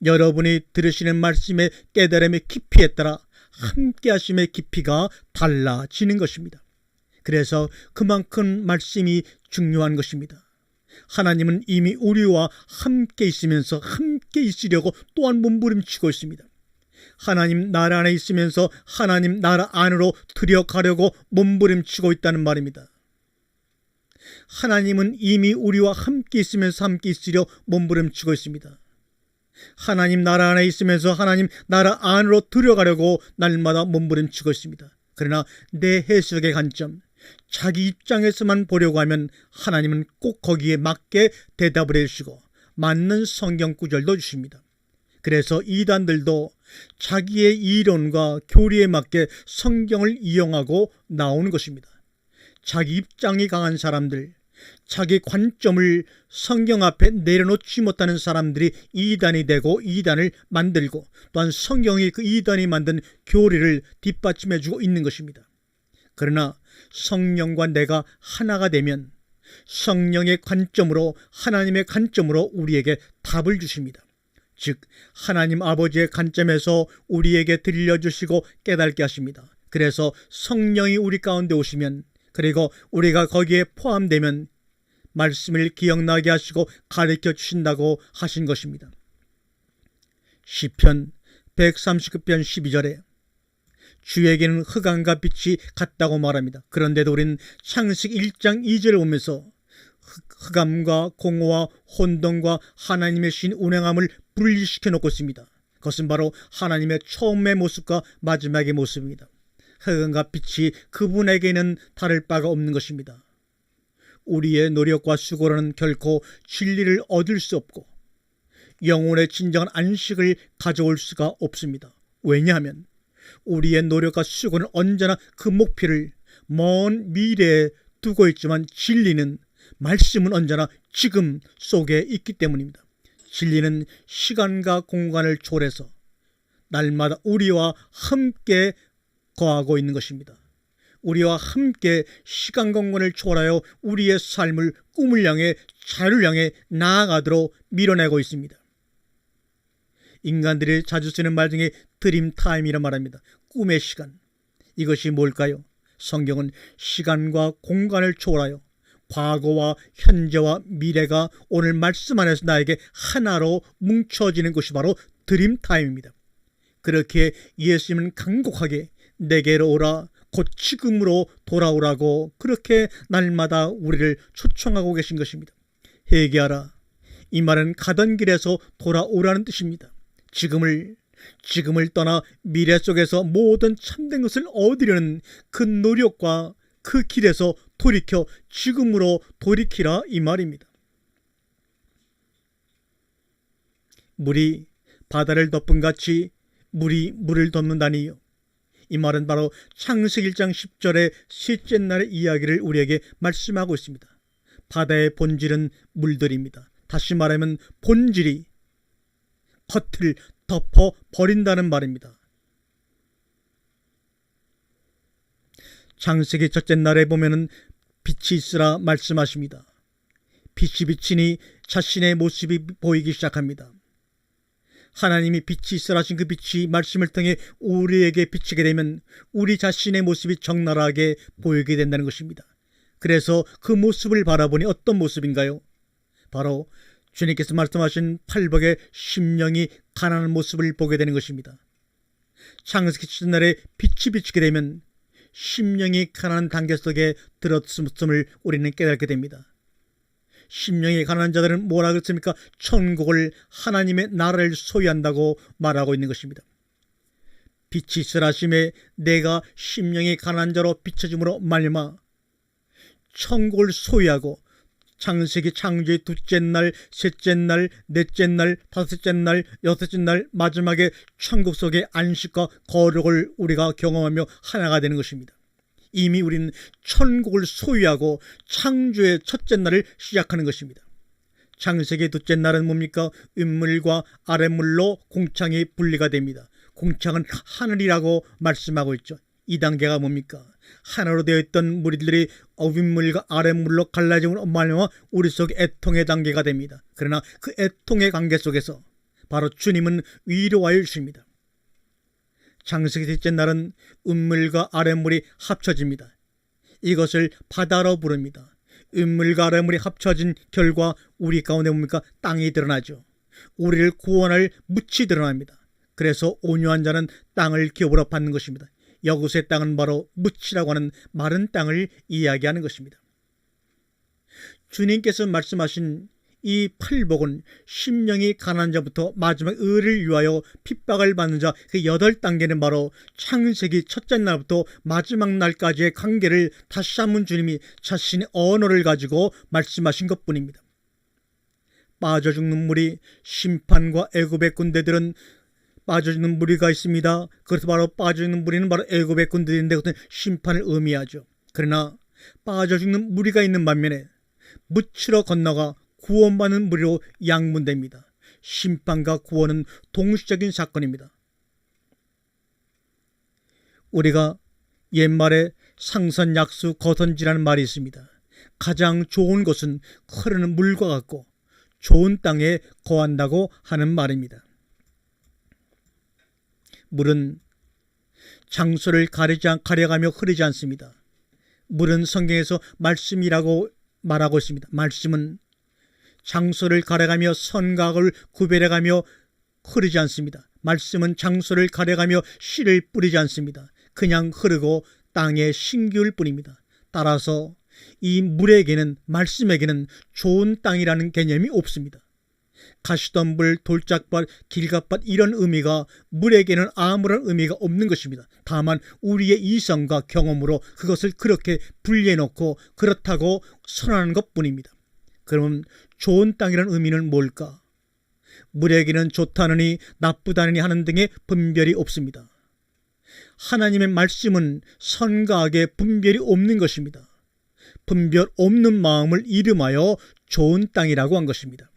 여러분이 들으시는 말씀의 깨달음의 깊이에 따라 함께 하심의 깊이가 달라지는 것입니다. 그래서 그만큼 말씀이 중요한 것입니다. 하나님은 이미 우리와 함께 있으면서 함께 있으려고 또한 몸부림치고 있습니다. 하나님 나라 안에 있으면서 하나님 나라 안으로 들여가려고 몸부림치고 있다는 말입니다. 하나님은 이미 우리와 함께 있으면서 함께 있으려 몸부림치고 있습니다. 하나님 나라 안에 있으면서 하나님 나라 안으로 들여가려고 날마다 몸부림치고 있습니다. 그러나 내 해석의 관점, 자기 입장에서만 보려고 하면 하나님은 꼭 거기에 맞게 대답을 해주시고 맞는 성경 구절도 주십니다. 그래서 이단들도 자기의 이론과 교리에 맞게 성경을 이용하고 나오는 것입니다. 자기 입장이 강한 사람들, 자기 관점을 성경 앞에 내려놓지 못하는 사람들이 이단이 되고 이단을 만들고 또한 성경이 그 이단이 만든 교리를 뒷받침해주고 있는 것입니다. 그러나 성령과 내가 하나가 되면 성령의 관점으로 하나님의 관점으로 우리에게 답을 주십니다. 즉 하나님 아버지의 관점에서 우리에게 들려주시고 깨닫게 하십니다. 그래서 성령이 우리 가운데 오시면 그리고 우리가 거기에 포함되면 말씀을 기억나게 하시고 가르쳐 주신다고 하신 것입니다. 시편 139편 12절에 주에게는 흑암과 빛이 같다고 말합니다. 그런데도 우리는 창세기 1장 2절을 보면서 흑암과 공허와 혼돈과 하나님의 신 운행함을 분리시켜 놓고 있습니다. 그것은 바로 하나님의 처음의 모습과 마지막의 모습입니다. 흑암과 빛이 그분에게는 다를 바가 없는 것입니다. 우리의 노력과 수고로는 결코 진리를 얻을 수 없고 영혼의 진정한 안식을 가져올 수가 없습니다. 왜냐하면 우리의 노력과 수고는 언제나 그 목표를 먼 미래에 두고 있지만 진리는 말씀은 언제나 지금 속에 있기 때문입니다. 진리는 시간과 공간을 초월해서 날마다 우리와 함께 거하고 있는 것입니다. 우리와 함께 시간 공간을 초월하여 우리의 삶을 꿈을 향해 자유를 향해 나아가도록 밀어내고 있습니다. 인간들이 자주 쓰는 말 중에 드림타임이라 말합니다. 꿈의 시간. 이것이 뭘까요? 성경은 시간과 공간을 초월하여 과거와 현재와 미래가 오늘 말씀 안에서 나에게 하나로 뭉쳐지는 것이 바로 드림타임입니다. 그렇게 예수님은 간곡하게 내게로 오라, 곧 지금으로 돌아오라고 그렇게 날마다 우리를 초청하고 계신 것입니다. 회개하라. 이 말은 가던 길에서 돌아오라는 뜻입니다. 지금을 떠나 미래 속에서 모든 참된 것을 얻으려는 그 노력과 그 길에서 돌이켜 지금으로 돌이키라 이 말입니다. 물이 바다를 덮은 같이 물이 물을 덮는다니요. 이 말은 바로 창세기 1장 10절의 셋째 날의 이야기를 우리에게 말씀하고 있습니다. 바다의 본질은 물들입니다. 다시 말하면 본질이 겉을 덮어버린다는 말입니다. 창세기 첫째 날에 보면은 빛이 있으라 말씀하십니다. 빛이 비치니 자신의 모습이 보이기 시작합니다. 하나님이 빛이 있으라 하신 그 빛이 말씀을 통해 우리에게 비치게 되면 우리 자신의 모습이 적나라하게 보이게 된다는 것입니다. 그래서 그 모습을 바라보니 어떤 모습인가요? 바로 주님께서 말씀하신 팔복의 심령이 가난한 모습을 보게 되는 것입니다. 창세기 첫날에 빛이 비치게 되면 심령이 가난한 단계 속에 들었음을 우리는 깨닫게 됩니다. 심령이 가난한 자들은 뭐라 그랬습니까? 천국을, 하나님의 나라를 소유한다고 말하고 있는 것입니다. 빛이 있으라 하심에 내가 심령이 가난한 자로 비춰짐으로 말미암아 천국을 소유하고 창세기 창조의 둘째 날, 셋째 날, 넷째 날, 다섯째 날, 여섯째 날 마지막에 천국 속의 안식과 거룩을 우리가 경험하며 하나가 되는 것입니다. 이미 우리는 천국을 소유하고 창조의 첫째 날을 시작하는 것입니다. 창세기 둘째 날은 뭡니까? 윗물과 아랫물로 공창이 분리가 됩니다. 공창은 하늘이라고 말씀하고 있죠. 이 단계가 뭡니까? 하나로 되어 있던 무리들이 윗물과 아랫물로 갈라짐으로 말미암아 우리 속에 애통의 단계가 됩니다. 그러나 그 애통의 관계 속에서 바로 주님은 위로하여 주십니다. 창세기 셋째 날은 윗물과 아랫물이 합쳐집니다. 이것을 바다로 부릅니다. 윗물과 아랫물이 합쳐진 결과 우리 가운데 뭡니까? 땅이 드러나죠. 우리를 구원할 묻이 드러납니다. 그래서 온유한 자는 땅을 기업으로 받는 것입니다. 여굿의 땅은 바로 묻이라고 하는 마른 땅을 이야기하는 것입니다. 주님께서 말씀하신 이 팔복은 심령이 가난한 자부터 마지막 의를 위하여 핍박을 받는 자, 그 8단계는 바로 창세기 첫째 날부터 마지막 날까지의 관계를 다시 한번 주님이 자신의 언어를 가지고 말씀하신 것뿐입니다. 빠져 죽는 무리, 심판과 애굽의 군대들은 빠져 죽는 무리가 있습니다. 그래서 바로 빠져 죽는 무리는 바로 애굽의 군대인데 그것은 심판을 의미하죠. 그러나 빠져 죽는 무리가 있는 반면에 묻히러 건너가 구원받는 무리로 양분됩니다. 심판과 구원은 동시적인 사건입니다. 우리가 옛말에 상선약수 거선지라는 말이 있습니다. 가장 좋은 곳은 흐르는 물과 같고 좋은 땅에 거한다고 하는 말입니다. 물은 장소를 가려가며 흐르지 않습니다. 물은 성경에서 말씀이라고 말하고 있습니다. 말씀은 장소를 가려가며 선각을 구별해가며 흐르지 않습니다. 말씀은 장소를 가려가며 씨를 뿌리지 않습니다. 그냥 흐르고 땅에 심기울 뿐입니다. 따라서 이 물에게는, 말씀에게는 좋은 땅이라는 개념이 없습니다. 가시덤불, 돌짝밭, 길갓밭 이런 의미가 물에게는 아무런 의미가 없는 것입니다. 다만 우리의 이성과 경험으로 그것을 그렇게 분리해놓고 그렇다고 선언하는 것뿐입니다. 그럼 좋은 땅이라는 의미는 뭘까? 물에게는 좋다느니 나쁘다느니 하는 등의 분별이 없습니다. 하나님의 말씀은 선과 악의 분별이 없는 것입니다. 분별 없는 마음을 이름하여 좋은 땅이라고 한 것입니다.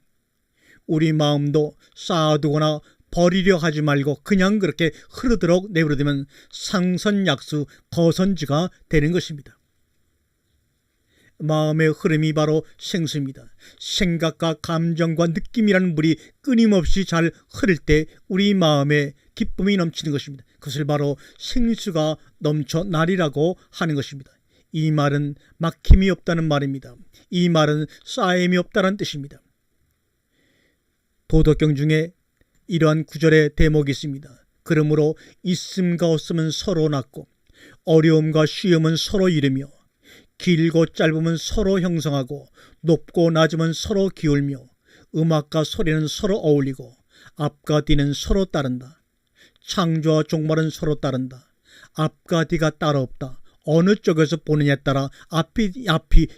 우리 마음도 쌓아두거나 버리려 하지 말고 그냥 그렇게 흐르도록 내버려두면 상선약수 거선지가 되는 것입니다. 마음의 흐름이 바로 생수입니다. 생각과 감정과 느낌이라는 물이 끊임없이 잘 흐를 때 우리 마음에 기쁨이 넘치는 것입니다. 그것을 바로 생수가 넘쳐나리라고 하는 것입니다. 이 말은 막힘이 없다는 말입니다. 이 말은 쌓임이 없다는 뜻입니다. 도덕경 중에 이러한 구절의 대목이 있습니다. 그러므로 있음과 없음은 서로 낳고 어려움과 쉬움은 서로 이르며 길고 짧으면 서로 형성하고 높고 낮으면 서로 기울며 음악과 소리는 서로 어울리고 앞과 뒤는 서로 따른다. 창조와 종말은 서로 따른다. 앞과 뒤가 따로 없다. 어느 쪽에서 보느냐에 따라 앞이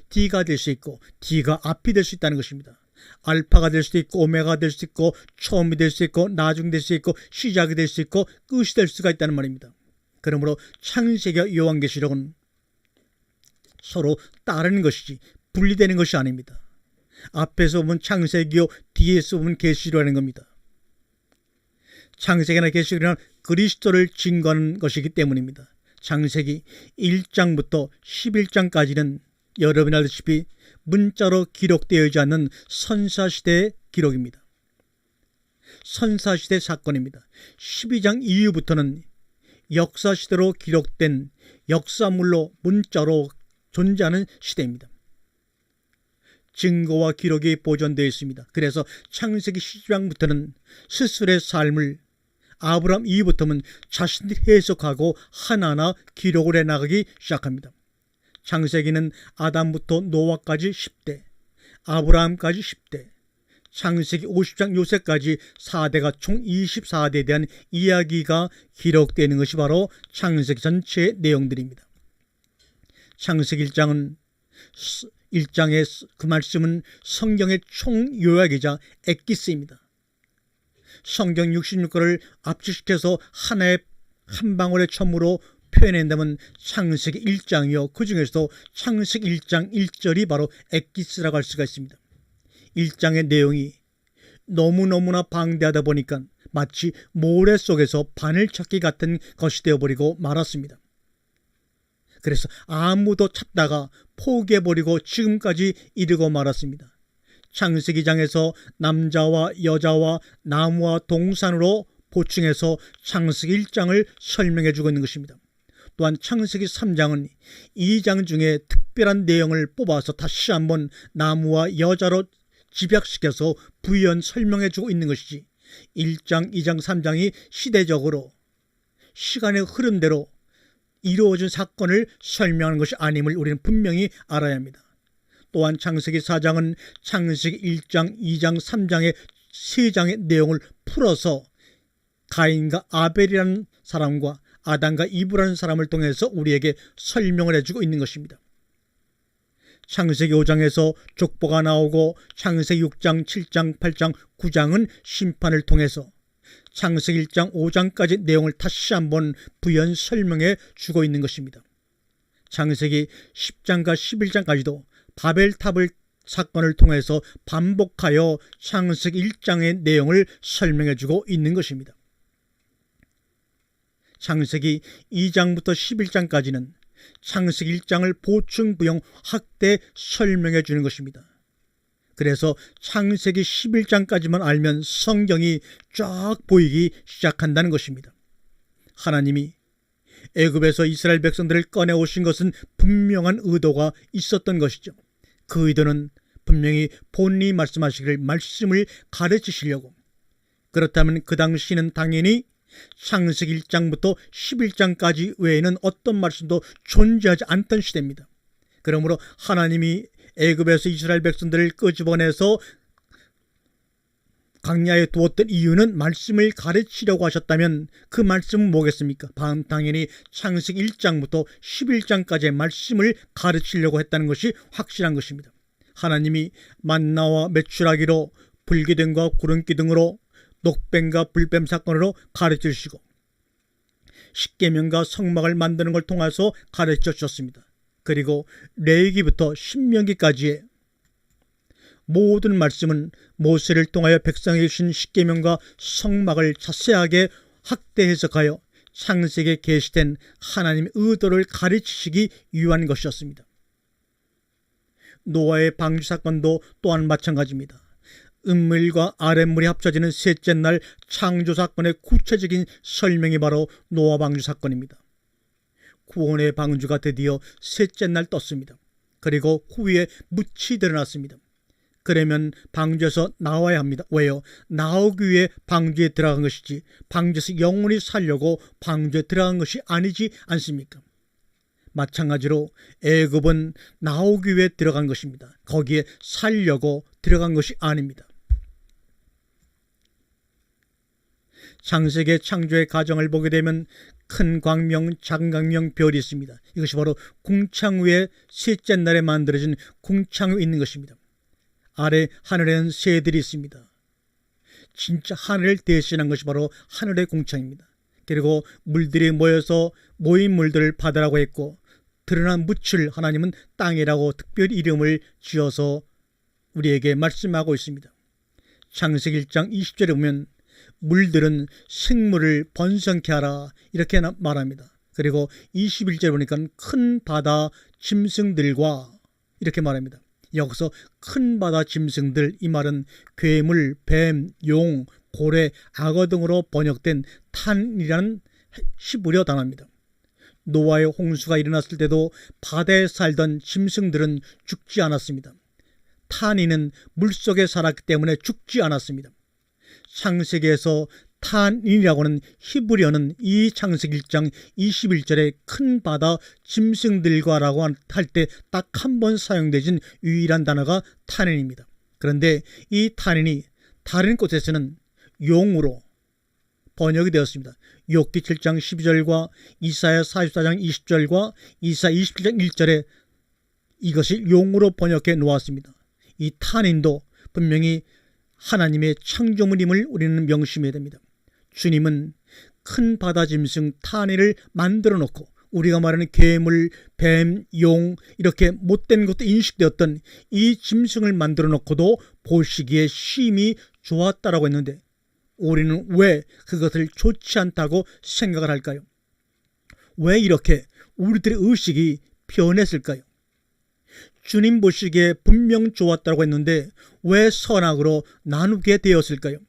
뒤가 될 수 있고 뒤가 앞이 될 수 있다는 것입니다. 알파가 될 수도 있고 오메가가 될 수도 있고 처음이 될 수 있고 나중이 될 수 있고 시작이 될 수 있고 끝이 될 수가 있다는 말입니다. 그러므로 창세기와 요한계시록은 서로 따르는 것이지 분리되는 것이 아닙니다. 앞에서 보면 창세기요 뒤에서 보면 계시록이라는 겁니다. 창세기나 계시록이란 그리스도를 증거하는 것이기 때문입니다. 창세기 1장부터 11장까지는 여러분이 알다시피 문자로 기록되어 있지 않는 선사시대의 기록입니다. 선사시대 사건입니다. 12장 이후부터는 역사시대로 기록된 역사물로 문자로 존재하는 시대입니다. 증거와 기록이 보존되어 있습니다. 그래서 창세기 10장부터는 스스로의 삶을 아브라함 이후부터는 자신들이 해석하고 하나하나 기록을 해나가기 시작합니다. 창세기는 아담부터 노아까지 10대, 아브라함까지 10대, 창세기 50장 요셉까지 4대가 총 24대에 대한 이야기가 기록되는 것이 바로 창세기 전체의 내용들입니다. 창세기 1장의 그 말씀은 성경의 총요약이자 엑기스입니다. 성경 66권을 압축시켜서 하나의 한 방울의 첨으로 표현한다면 창세기 1장이요. 그 중에서도 창세기 1장 1절이 바로 엑기스라고 할 수가 있습니다. 1장의 내용이 너무너무나 방대하다 보니까 마치 모래 속에서 바늘찾기 같은 것이 되어버리고 말았습니다. 그래서 아무도 찾다가 포기해버리고 지금까지 이르고 말았습니다. 창세기장에서 남자와 여자와 나무와 동산으로 보충해서 창세기 1장을 설명해 주고 있는 것입니다. 또한 창세기 3장은 2장 중에 특별한 내용을 뽑아서 다시 한번 나무와 여자로 집약시켜서 부연 설명해 주고 있는 것이지 1장, 2장, 3장이 시대적으로 시간의 흐름대로 이루어진 사건을 설명하는 것이 아님을 우리는 분명히 알아야 합니다. 또한 창세기 4장은 창세기 1장, 2장, 3장의 3장의 내용을 풀어서 가인과 아벨이라는 사람과 아담과 이브라는 사람을 통해서 우리에게 설명을 해주고 있는 것입니다. 창세기 5장에서 족보가 나오고 창세기 6장, 7장, 8장, 9장은 심판을 통해서 창세기 1장, 5장까지 내용을 다시 한번 부연 설명해 주고 있는 것입니다. 창세기 10장과 11장까지도 바벨탑을 사건을 통해서 반복하여 창세기 1장의 내용을 설명해 주고 있는 것입니다. 창세기 2장부터 11장까지는 창세기 1장을 보충 부용 확대 설명해 주는 것입니다. 그래서 창세기 11장까지만 알면 성경이 쫙 보이기 시작한다는 것입니다. 하나님이 애굽에서 이스라엘 백성들을 꺼내오신 것은 분명한 의도가 있었던 것이죠. 그 의도는 분명히 본인이 말씀하시기를 말씀을 가르치시려고, 그렇다면 그 당시는 당연히 창세기 1장부터 11장까지 외에는 어떤 말씀도 존재하지 않던 시대입니다. 그러므로 하나님이 애굽에서 이스라엘 백성들을 끄집어내서 광야에 두었던 이유는 말씀을 가르치려고 하셨다면 그 말씀은 뭐겠습니까? 당연히 창세기 1장부터 11장까지의 말씀을 가르치려고 했다는 것이 확실한 것입니다. 하나님이 만나와 메추라기로 불기둥과 구름기둥으로 녹뱀과 불뱀 사건으로 가르쳐 주시고 십계명과 성막을 만드는 걸 통해서 가르쳐 주셨습니다. 그리고 레위기부터 신명기까지의 모든 말씀은 모세를 통하여 백성에게 주신 십계명과 성막을 자세하게 확대 해석하여 창세기에 계시된 하나님의 의도를 가르치시기 위한 것이었습니다. 노아의 방주 사건도 또한 마찬가지입니다. 음물과 아랫물이 합쳐지는 셋째 날 창조 사건의 구체적인 설명이 바로 노아 방주 사건입니다. 구원의 방주가 드디어 셋째 날 떴습니다. 그리고 후에 묻이 드러났습니다. 그러면 방주에서 나와야 합니다. 왜요? 나오기 위해 방주에 들어간 것이지 방주에서 영원히 살려고 방주에 들어간 것이 아니지 않습니까? 마찬가지로 애굽은 나오기 위해 들어간 것입니다. 거기에 살려고 들어간 것이 아닙니다. 창세기의 창조의 과정을 보게 되면 큰 광명, 작은 광명, 별이 있습니다. 이것이 바로 궁창 위에 셋째 날에 만들어진 궁창 위에 있는 것입니다. 아래 하늘에는 새들이 있습니다. 진짜 하늘을 대신한 것이 바로 하늘의 궁창입니다. 그리고 물들이 모여서 모인 물들을 바다라고 했고 드러난 묻을 하나님은 땅이라고 특별히 이름을 지어서 우리에게 말씀하고 있습니다. 창세기 1장 20절에 보면 물들은 생물을 번성케 하라 이렇게 말합니다. 그리고 21절에 보니까 큰 바다 짐승들과 이렇게 말합니다. 여기서 큰 바다 짐승들, 이 말은 괴물, 뱀, 용, 고래, 악어 등으로 번역된 탄이라는 히브리어 단어입니다. 노아의 홍수가 일어났을 때도 바다에 살던 짐승들은 죽지 않았습니다. 탄이는 물속에 살았기 때문에 죽지 않았습니다. 창세기에서 탄이라고 하는 히브리어는 이 창세기 1장 21절에 큰 바다 짐승들과 라고 할 때 딱 한 번 사용되진 유일한 단어가 탄인입니다. 그런데 이 탄인이 다른 곳에서는 용으로 번역이 되었습니다. 욥기 7장 12절과 이사야 44장 20절과 이사야 27장 1절에 이것이 용으로 번역해 놓았습니다. 이 탄인도 분명히 하나님의 창조물임을 우리는 명심해야 됩니다. 주님은 큰 바다 짐승 탄이를 만들어 놓고 우리가 말하는 괴물, 뱀, 용 이렇게 못된 것도 인식되었던 이 짐승을 만들어 놓고도 보시기에 심히 좋았다라고 했는데 우리는 왜 그것을 좋지 않다고 생각을 할까요? 왜 이렇게 우리들의 의식이 변했을까요? 주님 보시기에 분명 좋았다고 했는데 왜 선악으로 나누게 되었을까요?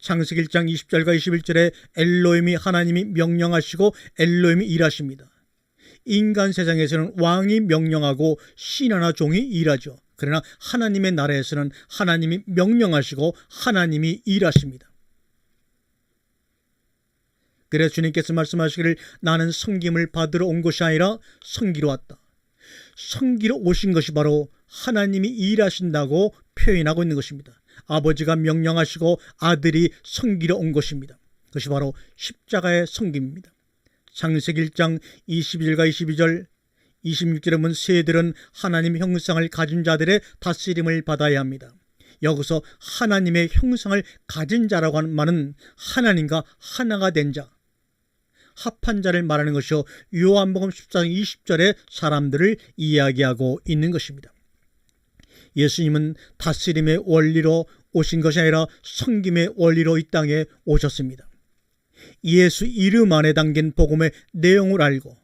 창세기 1장 20절과 21절에 엘로힘이 하나님이 명령하시고 엘로힘이 일하십니다. 인간 세상에서는 왕이 명령하고 신하나 종이 일하죠. 그러나 하나님의 나라에서는 하나님이 명령하시고 하나님이 일하십니다. 그래서 주님께서 말씀하시기를 나는 섬김을 받으러 온 것이 아니라 섬기러 왔다. 섬기러 오신 것이 바로 하나님이 일하신다고 표현하고 있는 것입니다. 아버지가 명령하시고 아들이 섬기러 온 것입니다. 그것이 바로 십자가의 섬김입니다. 창세기 1장 21절과 22절 26절에 보면 새들은 하나님의 형상을 가진 자들의 다스림을 받아야 합니다. 여기서 하나님의 형상을 가진 자라고 하는 말은 하나님과 하나가 된 자, 합한 자를 말하는 것이요 요한복음 14장 20절의 사람들을 이야기하고 있는 것입니다. 예수님은 다스림의 원리로 오신 것이 아니라 섬김의 원리로 이 땅에 오셨습니다. 예수 이름 안에 담긴 복음의 내용을 알고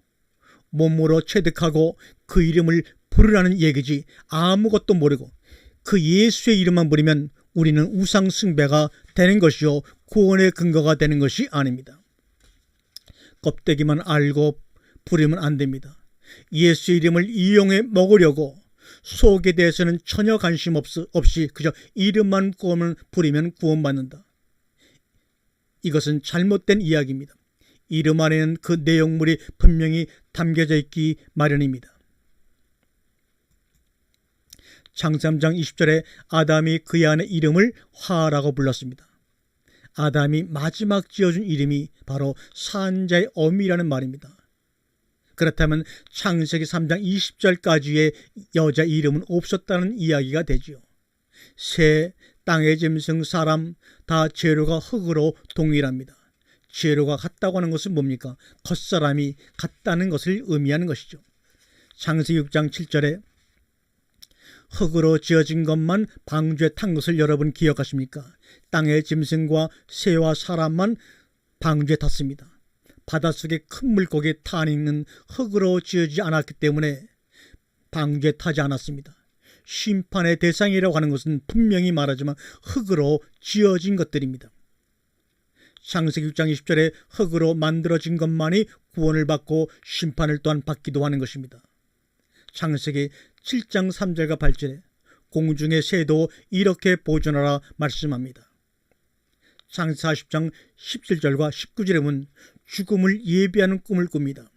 몸으로 체득하고 그 이름을 부르라는 얘기지 아무것도 모르고 그 예수의 이름만 부르면 우리는 우상 숭배가 되는 것이요 구원의 근거가 되는 것이 아닙니다. 껍데기만 알고 부르면 안 됩니다. 예수의 이름을 이용해 먹으려고 속에 대해서는 전혀 관심 없이 그저 이름만 부르면 구원받는다. 이것은 잘못된 이야기입니다. 이름 안에는 그 내용물이 분명히 담겨져 있기 마련입니다. 창세기 3장 20절에 아담이 그의 아내 이름을 화라고 불렀습니다. 아담이 마지막 지어준 이름이 바로 산자의 어미라는 말입니다. 그렇다면 창세기 3장 20절까지의 여자 이름은 없었다는 이야기가 되지요. 새, 땅의 짐승, 사람 다 재료가 흙으로 동일합니다. 재료가 같다고 하는 것은 뭡니까? 겉사람이 같다는 것을 의미하는 것이죠. 창세기 6장 7절에 흙으로 지어진 것만 방주에 탄 것을 여러분 기억하십니까? 땅의 짐승과 새와 사람만 방주에 탔습니다. 바닷속에 큰 물고기 탄 있는 흙으로 지어지지 않았기 때문에 방주에 타지 않았습니다. 심판의 대상이라고 하는 것은 분명히 말하지만 흙으로 지어진 것들입니다. 창세기 6장 20절에 흙으로 만들어진 것만이 구원을 받고 심판을 또한 받기도 하는 것입니다. 창세기 7장 3절과 8절에 공중의 새도 이렇게 보존하라 말씀합니다. 창세기 40장 17절과 19절에 보면 죽음을 예비하는 꿈을 꿉니다.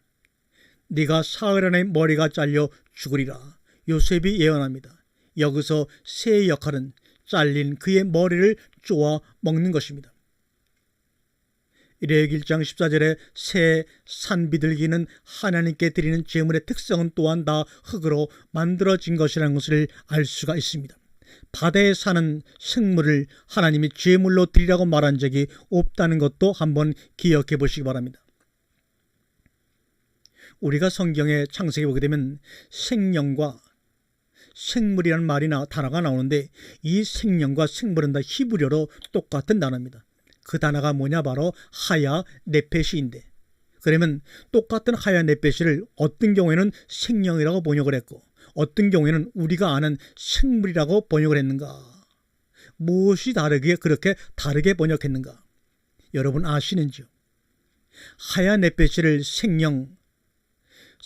네가 사흘 안에 머리가 잘려 죽으리라. 요셉이 예언합니다. 여기서 새의 역할은 잘린 그의 머리를 쪼아 먹는 것입니다. 레위기 1장 14절에 새, 산 비둘기는 하나님께 드리는 제물의 특성은 또한 다 흙으로 만들어진 것이라는 것을 알 수가 있습니다. 바다에 사는 생물을 하나님이 제물로 드리라고 말한 적이 없다는 것도 한번 기억해 보시기 바랍니다. 우리가 성경의 창세기 보게 되면 생명과 생물이라는 말이나 단어가 나오는데 이 생명과 생물은 다 히브리어로 똑같은 단어입니다. 그 단어가 뭐냐? 바로 하야 네페시인데, 그러면 똑같은 하야 네페시를 어떤 경우에는 생명이라고 번역을 했고 어떤 경우에는 우리가 아는 생물이라고 번역을 했는가? 무엇이 다르게 그렇게 다르게 번역했는가? 여러분 아시는지요? 하야 네페시를 생명,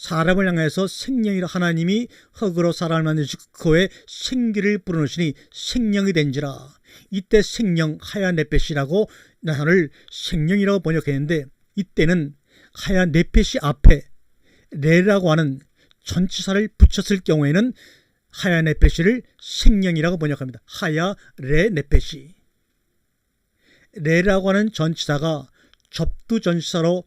사람을 향해서 생명이라 하나님이 흙으로 사람을 만드시고 그의 생기를 불어넣으시니 생명이 된지라. 이때 생명 하야 네페시라고 단어를 생명이라고 번역했는데 이때는 하야 네페시 앞에 레라고 하는 전치사를 붙였을 경우에는 하야 네페시를 생명이라고 번역합니다. 하야 레 네페시. 레라고 하는 전치사가 접두 전치사로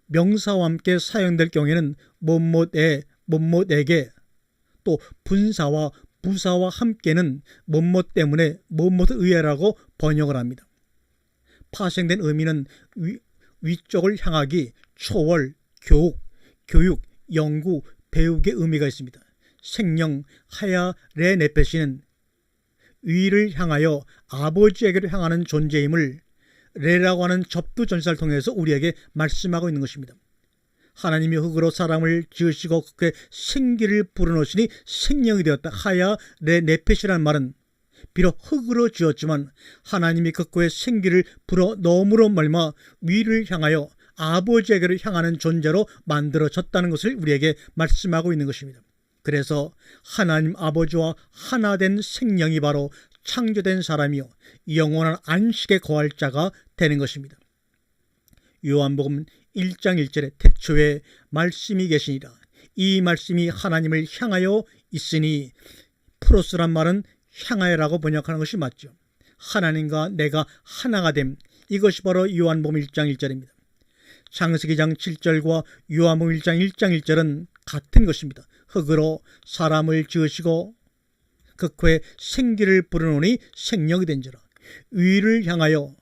명사와 함께 사용될 경우에는 뭐뭐에, 뭐뭐에게, 또 분사와 부사와 함께는 뭐뭐 때문에 뭐뭐에 의해라고 번역을 합니다. 파생된 의미는 위쪽을 향하기, 초월, 교육, 연구, 배우기의 의미가 있습니다. 생명 하야 레 네페시는 위를 향하여 아버지에게로 향하는 존재임을 레라고 하는 접두 전사를 통해서 우리에게 말씀하고 있는 것입니다. 하나님이 흙으로 사람을 지으시고 그의 생기를 불어넣으시니 생명이 되었다. 하야 레 네페시라는 말은 비록 흙으로 지었지만 하나님이 그의 생기를 불어넣음으로 말미암아 위를 향하여 아버지에게로 향하는 존재로 만들어졌다는 것을 우리에게 말씀하고 있는 것입니다. 그래서 하나님 아버지와 하나 된 생명이 바로 창조된 사람이요 영원한 안식에 거할 자가 되는 것입니다. 요한복음 1장 1절에 태초에 말씀이 계시니라. 이 말씀이 하나님을 향하여 있으니, 프로스란 말은 향하여라고 번역하는 것이 맞죠. 하나님과 내가 하나가 됨, 이것이 바로 요한복음 1장 1절입니다. 창세기 2장 7절과 요한복음 1장 1절은 같은 것입니다. 흙으로 사람을 지으시고 그의 생기를 불어넣으니 생명이 된지라. 위를 향하여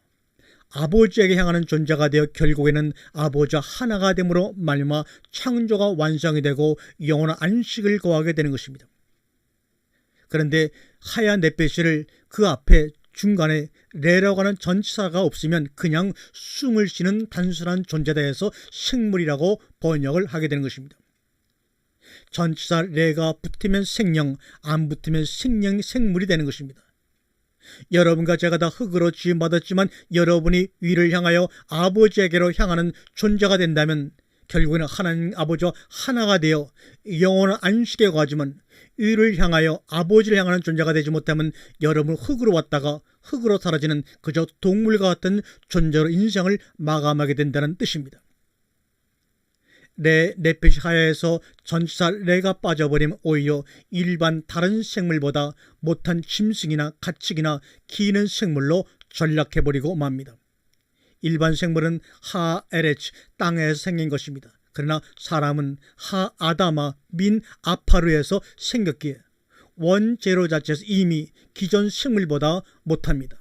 아버지에게 향하는 존재가 되어 결국에는 아버지와 하나가 됨으로 말미암아 창조가 완성이 되고 영원한 안식을 거하게 되는 것입니다. 그런데 하야 네페시를 그 앞에 중간에 레라고 하는 전치사가 없으면 그냥 숨을 쉬는 단순한 존재다 해서 생물이라고 번역을 하게 되는 것입니다. 전치사 레가 붙으면 생명, 안 붙으면 생물이 되는 것입니다. 여러분과 제가 다 흙으로 지음받았지만 여러분이 위를 향하여 아버지에게로 향하는 존재가 된다면 결국에는 하나님 아버지와 하나가 되어 영원한 안식에 거하지만 위를 향하여 아버지를 향하는 존재가 되지 못하면 여러분은 흙으로 왔다가 흙으로 사라지는 그저 동물과 같은 존재로 인생을 마감하게 된다는 뜻입니다. 레 네페시 하야에서 전치사 레가 빠져버리면 오히려 일반 다른 생물보다 못한 짐승이나 가축이나 기는 생물로 전락해버리고 맙니다. 일반 생물은 하 에레치, 땅에서 생긴 것입니다. 그러나 사람은 하 아다마, 민 아파르에서 생겼기에 원재료 자체에서 이미 기존 생물보다 못합니다.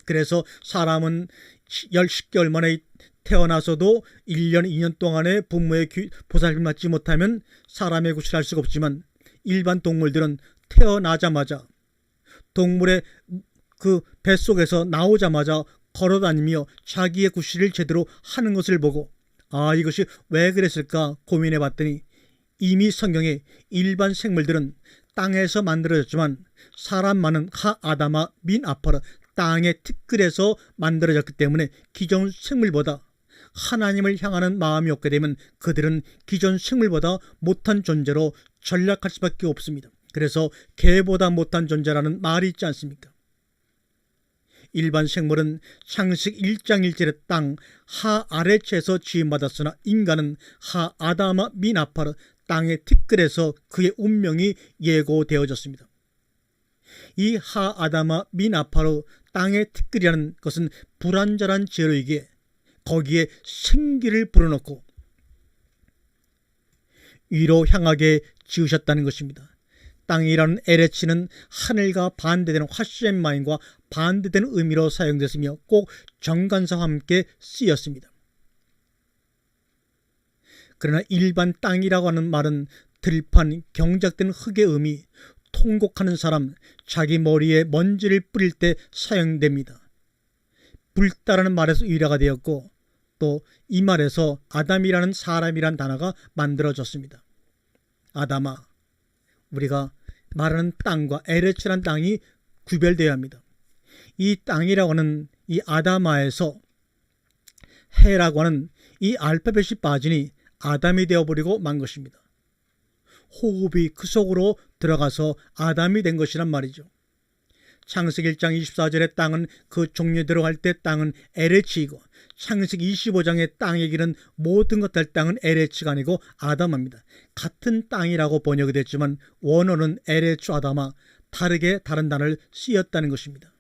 그래서 사람은 10개월 만에 태어나서도 1년, 2년 동안에 부모의 보살핌을 받지 못하면 사람의 구실을 할 수가 없지만 일반 동물들은 태어나자마자 동물의 그 뱃속에서 나오자마자 걸어다니며 자기의 구실을 제대로 하는 것을 보고 이것이 왜 그랬을까 고민해 봤더니 이미 성경에 일반 생물들은 땅에서 만들어졌지만 사람만은 하아다마 민 아파르 땅의 티끌에서 만들어졌기 때문에 기존 생물보다 하나님을 향하는 마음이 없게 되면 그들은 기존 생물보다 못한 존재로 전락할 수밖에 없습니다. 그래서 개보다 못한 존재라는 말이 있지 않습니까? 일반 생물은 창세기 1장 1절의 땅 하아레츠에서 지음받았으나 인간은 하아다마 민 아파르 땅의 티끌에서 그의 운명이 예고되어졌습니다. 이 하아다마 민 아파르 땅의 티끌이라는 것은 불완전한 재료이기에 거기에 생기를 불어넣고 위로 향하게 지으셨다는 것입니다. 땅이라는 에레치는 하늘과 반대되는 화셴마임과 반대되는 의미로 사용됐으며 꼭 정관사와 함께 쓰였습니다. 그러나 일반 땅이라고 하는 말은 들판, 경작된 흙의 의미, 통곡하는 사람, 자기 머리에 먼지를 뿌릴 때 사용됩니다. 불다라는 말에서 유래가 되었고 또 이 말에서 아담이라는 사람이란 단어가 만들어졌습니다. 아담아, 우리가 말하는 땅과 에레츠란 땅이 구별되어야 합니다. 이 땅이라고 하는 이 아담아에서 해라고 하는 이 알파벳이 빠지니 아담이 되어버리고 만 것입니다. 호흡이 그 속으로 들어가서 아담이 된 것이란 말이죠. 창세기 1장 24절의 땅은 그 종류대로 할 때 땅은 에레치이고 창세기 25장의 땅의 길은 모든 것 할 땅은 에레치가 아니고 아담아입니다. 같은 땅이라고 번역이 됐지만 원어는 에레츠 아담아, 다르게 다른 단어를 쓰였다는 것입니다.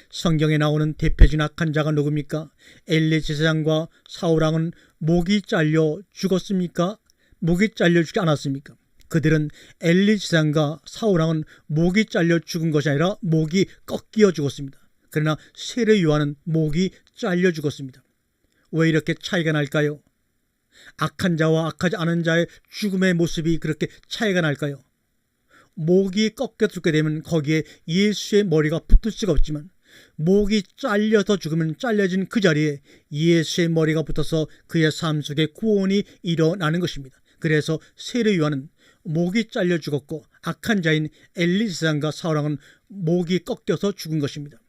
성경에 나오는 대표적인 악한 자가 누굽니까? 엘리 제사장과 사울왕은 목이 잘려 죽었습니까? 목이 잘려 죽지 않았습니까? 그들은 엘리 제사장과 사울왕은 목이 잘려 죽은 것이 아니라 목이 꺾여 죽었습니다. 그러나 세례 요한은 목이 잘려 죽었습니다. 왜 이렇게 차이가 날까요? 악한 자와 악하지 않은 자의 죽음의 모습이 그렇게 차이가 날까요? 목이 꺾여 죽게 되면 거기에 예수의 머리가 붙을 수가 없지만 목이 잘려서 죽으면 잘려진 그 자리에 예수의 머리가 붙어서 그의 삶 속에 구원이 일어나는 것입니다. 그래서 세례 요한은 목이 잘려 죽었고 악한 자인 엘리 제사장과 사울왕은 목이 꺾여서 죽은 것입니다.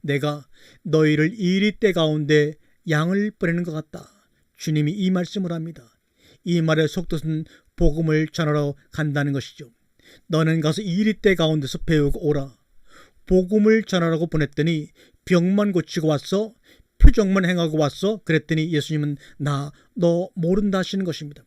내가 너희를 이리 때 가운데 양을 보내는 것 같다. 주님이 이 말씀을 합니다. 이 말의 속뜻은 복음을 전하러 간다는 것이죠. 너는 가서 이리 때 가운데서 배우고 오라. 복음을 전하라고 보냈더니 병만 고치고 왔어? 표적만 행하고 왔어? 그랬더니 예수님은 너 모른다 하시는 것입니다.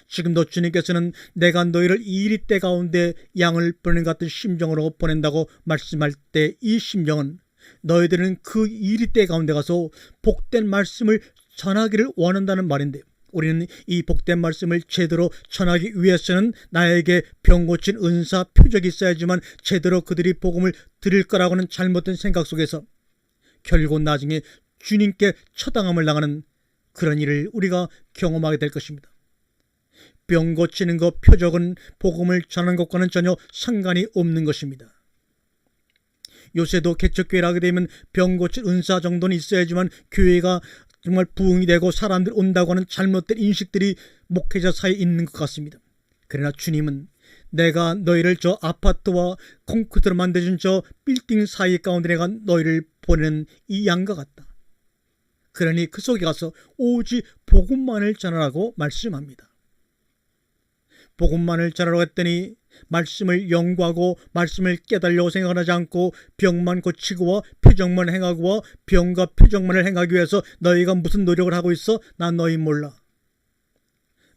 지금도 주님께서는 내가 너희를 이리 때 가운데 양을 보내는 것 같은 심정으로 보낸다고 말씀할 때 이 심정은 너희들은 그 이리 때 가운데 가서 복된 말씀을 전하기를 원한다는 말인데 우리는 이 복된 말씀을 제대로 전하기 위해서는 나에게 병 고친 은사 표적이 있어야지만 제대로 그들이 복음을 들을 거라고는 잘못된 생각 속에서 결국 나중에 주님께 처당함을 당하는 그런 일을 우리가 경험하게 될 것입니다. 병 고치는 것, 표적은 복음을 전하는 것과는 전혀 상관이 없는 것입니다. 요새도 개척교회를 하게 되면 병 고칠 은사 정도는 있어야지만 교회가 정말 부흥이 되고 사람들 온다고 하는 잘못된 인식들이 목회자 사이에 있는 것 같습니다. 그러나 주님은 내가 너희를 저 아파트와 콘크리트로 만들어진 저 빌딩 사이 가운데 내가 너희를 보내는 이 양과 같다. 그러니 그 속에 가서 오직 복음만을 전하라고 말씀합니다. 복음만을 전하라고 했더니 말씀을 연구하고 말씀을 깨달으려고 생각하지 않고 병만 고치고와 표적만 행하고와 병과 표적만을 행하기 위해서 너희가 무슨 노력을 하고 있어? 난 너희 몰라.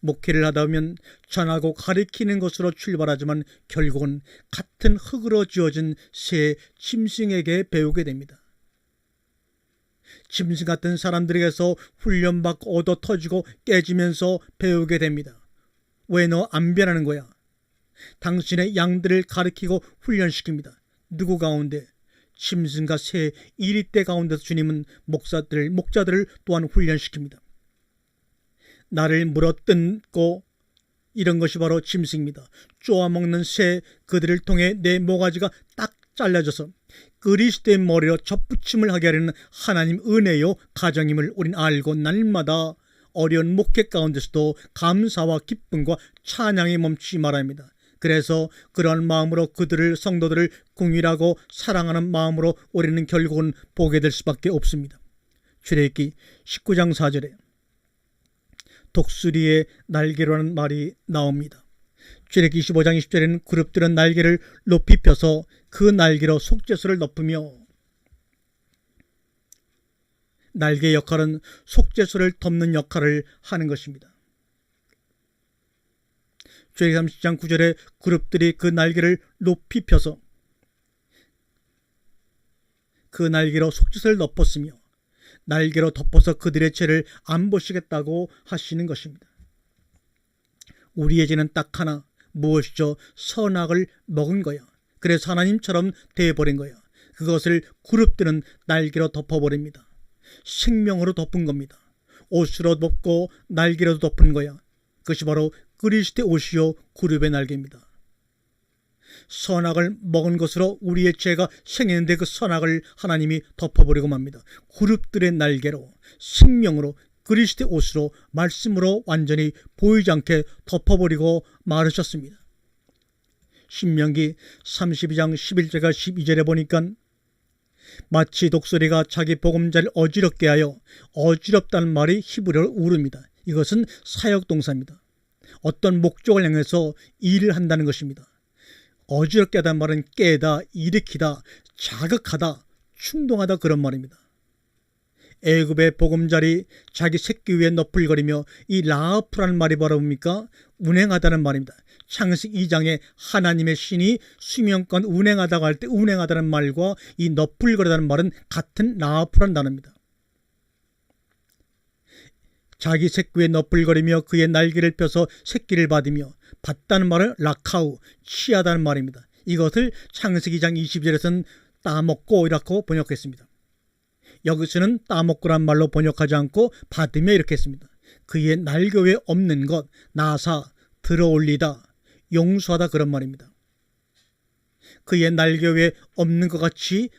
목회를 하다 보면 전하고 가리키는 것으로 출발하지만 결국은 같은 흙으로 지어진 새 짐승에게 배우게 됩니다. 짐승 같은 사람들에게서 훈련받고 얻어 터지고 깨지면서 배우게 됩니다. 왜 너 안 변하는 거야? 당신의 양들을 가리키고 훈련시킵니다. 누구 가운데? 짐승과 새 이리떼 가운데서 주님은 목자들을 또한 훈련시킵니다. 나를 물어뜯고 이런 것이 바로 짐승입니다. 쪼아먹는 새, 그들을 통해 내 모가지가 딱 잘라져서 그리스도의 머리로 접붙임을 하게 하려는 하나님 은혜요 가정임을 우린 알고 날마다 어려운 목회 가운데서도 감사와 기쁨과 찬양이 멈추지 말아야 합니다. 그래서 그러한 마음으로 그들을 성도들을 긍휼하고 사랑하는 마음으로 우리는 결국은 보게 될 수밖에 없습니다. 출애굽기 19장 4절에 독수리의 날개로라는 말이 나옵니다. 출애굽기 25장 20절에는 그룹들은 날개를 높이 펴서 그 날개로 속죄소를 덮으며, 날개의 역할은 속죄소를 덮는 역할을 하는 것입니다. 출애굽기 30장 9절에 그룹들이 그 날개를 높이 펴서 그 날개로 속죄소를 덮었으며 날개로 덮어서 그들의 죄를 안 보시겠다고 하시는 것입니다. 우리의 죄는 딱 하나, 무엇이죠? 선악을 먹은 거야. 그래서 하나님처럼 되어버린 거야. 그것을 그룹들은 날개로 덮어버립니다. 생명으로 덮은 겁니다. 옷으로 덮고 날개로 덮은 거야. 그것이 바로 그리스도의 옷이요 그룹의 날개입니다. 선악을 먹은 것으로 우리의 죄가 생했는데 그 선악을 하나님이 덮어버리고 맙니다. 그룹들의 날개로, 생명으로, 그리스도의 옷으로, 말씀으로 완전히 보이지 않게 덮어버리고 마르셨습니다. 신명기 32장 11절과 12절에 보니까 마치 독수리가 자기 보금자리를 어지럽게 하여, 어지럽다는 말이 히브리어로 우릅니다. 이것은 사역동사입니다. 어떤 목적을 향해서 일을 한다는 것입니다. 어지럽게 하다는 말은 깨다, 일으키다, 자극하다, 충동하다 그런 말입니다. 애굽의 보금자리 자기 새끼 위에 너풀거리며, 이 라하프라는 말이 바로 뭡니까? 운행하다는 말입니다. 창세기 2장에 하나님의 신이 수면권 운행하다고 할 때 운행하다는 말과 이 너풀거리다는 말은 같은 라하프라는 단어입니다. 자기 새끼 위에 너풀거리며 그의 날개를 펴서 새끼를 받으며, 받다는 말은 라카우, 취하다는 말입니다. 이것을 창세기 2장 20절에서는 따먹고 이라고 번역했습니다. 여기서는 따먹고란 말로 번역하지 않고 받으며 이렇게 했습니다. 그의 날개 위에 없는 것, 나사, 들어올리다, 용서하다 그런 말입니다. 그의 날개 위에 없는 것 같이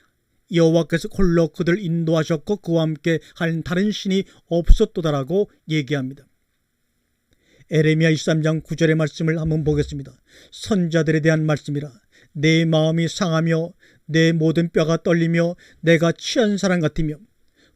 여호와께서 홀로 그들을 인도하셨고 그와 함께 한 다른 신이 없었도다라고 얘기합니다. 에레미야 23장 9절의 말씀을 한번 보겠습니다. 선자들에 대한 말씀이라. 내 마음이 상하며 내 모든 뼈가 떨리며 내가 취한 사람 같으며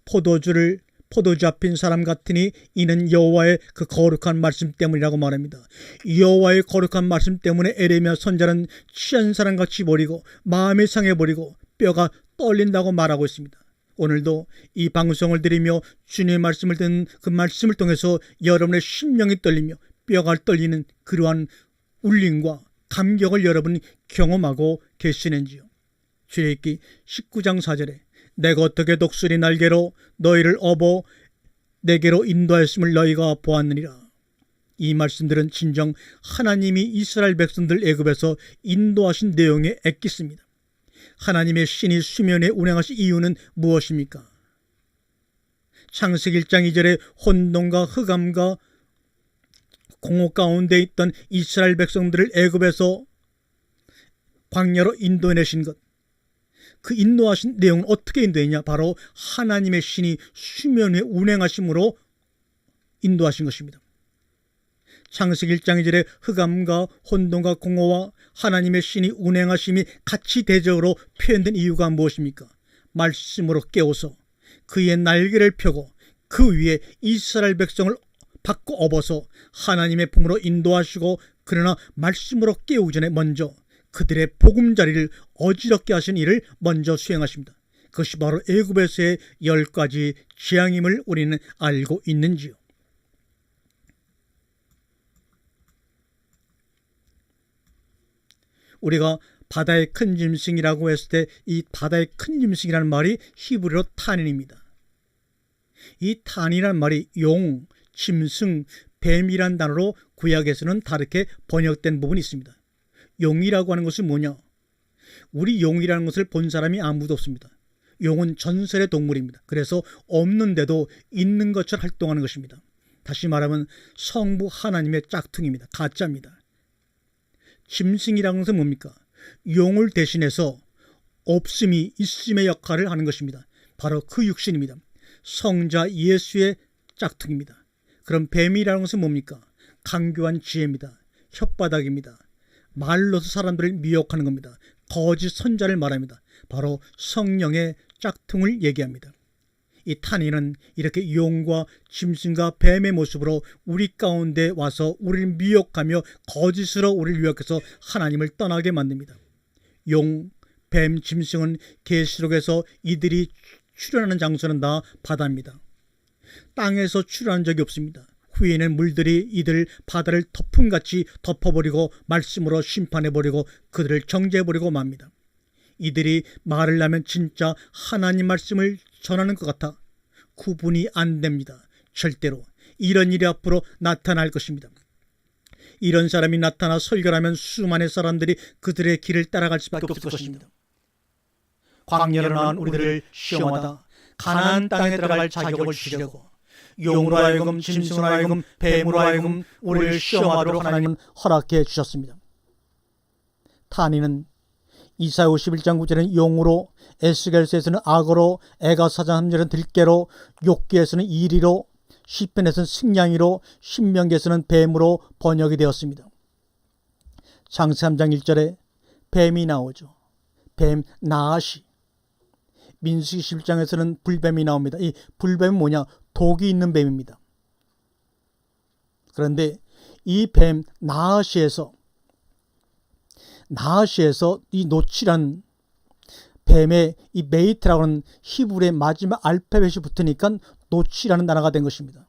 포도주 앞인 사람 같으니 이는 여호와의 그 거룩한 말씀 때문이라고 말합니다. 여호와의 거룩한 말씀 때문에 에레미야 선자는 취한 사람같이 버리고 마음이 상해버리고 뼈가 떨린다고 말하고 있습니다. 오늘도 이 방송을 들으며 주님의 말씀을 듣는 그 말씀을 통해서 여러분의 심령이 떨리며 뼈가 떨리는 그러한 울림과 감격을 여러분이 경험하고 계시는지요? 출애굽기 19장 4절에 내가 어떻게 독수리 날개로 너희를 업어 내게로 인도하였음을 너희가 보았느니라. 이 말씀들은 진정 하나님이 이스라엘 백성들 애굽에서 인도하신 내용에 엑기스입니다. 하나님의 신이 수면에 운행하신 이유는 무엇입니까? 창세기 1장 2절에 혼돈과 흑암과 공허 가운데 있던 이스라엘 백성들을 애굽에서 광야로 인도해내신 것, 그 인도하신 내용은 어떻게 인도했냐? 바로 하나님의 신이 수면에 운행하심으로 인도하신 것입니다. 창세기 1장 2절에 흑암과 혼돈과 공허와 하나님의 신이 운행하심이 같이 대적으로 표현된 이유가 무엇입니까? 말씀으로 깨워서 그의 날개를 펴고 그 위에 이스라엘 백성을 받고 업어서 하나님의 품으로 인도하시고, 그러나 말씀으로 깨우기 전에 먼저 그들의 보금자리를 어지럽게 하신 일을 먼저 수행하십니다. 그것이 바로 애굽에서의 10가지 재앙임을 우리는 알고 있는지요? 우리가 바다의 큰 짐승이라고 했을 때 이 바다의 큰 짐승이라는 말이 히브리어로 탄인입니다. 이 탄이라는 말이 용, 짐승, 뱀이란 단어로 구약에서는 다르게 번역된 부분이 있습니다. 용이라고 하는 것은 뭐냐? 우리 용이라는 것을 본 사람이 아무도 없습니다. 용은 전설의 동물입니다. 그래서 없는데도 있는 것처럼 활동하는 것입니다. 다시 말하면 성부 하나님의 짝퉁입니다. 가짜입니다. 짐승이라는 것은 뭡니까? 용을 대신해서 없음이 있음의 역할을 하는 것입니다. 바로 그 육신입니다. 성자 예수의 짝퉁입니다. 그럼 뱀이라는 것은 뭡니까? 강교한 지혜입니다. 혓바닥입니다. 말로서 사람들을 미혹하는 겁니다. 거짓 선자를 말합니다. 바로 성령의 짝퉁을 얘기합니다. 이 탄이는 이렇게 용과 짐승과 뱀의 모습으로 우리 가운데 와서 우리를 미혹하며 거짓으로 우리를 유혹해서 하나님을 떠나게 만듭니다. 용, 뱀, 짐승은 계시록에서 이들이 출현하는 장소는 다 바다입니다. 땅에서 출현한 적이 없습니다. 후에는 물들이 이들 바다를 덮음같이 덮어버리고 말씀으로 심판해버리고 그들을 정죄해버리고 맙니다. 이들이 말을 하면 진짜 하나님 말씀을 전하는 것 같아 구분이 안 됩니다. 절대로 이런 일이 앞으로 나타날 것입니다. 이런 사람이 나타나 설교를 하면 수많은 사람들이 그들의 길을 따라갈 수밖에 없을 것입니다. 광야로 나온 우리들을 시험하다 가나안 땅에 들어갈 자격을 주려고 용으로 하여금 짐승으로 하여금 뱀으로 하여금 우리를 시험하도록 하나님은 허락해 주셨습니다. 탄이는 이사야 51장 9절에는 용으로, 에스겔서에서는 악어로, 애가사장 3절은 들깨로, 욥기에서는 이리로, 시편에서는 승냥이로, 신명기에서는 뱀으로 번역이 되었습니다. 창세기 3장 1절에 뱀이 나오죠. 뱀, 나아시. 민수기 11장에서는 불뱀이 나옵니다. 이 불뱀은 뭐냐? 독이 있는 뱀입니다. 그런데 이 뱀 나아시에서 이 노치란 뱀의 이 메이트라고 하는 히브리의 마지막 알파벳이 붙으니까 노치라는 단어가 된 것입니다.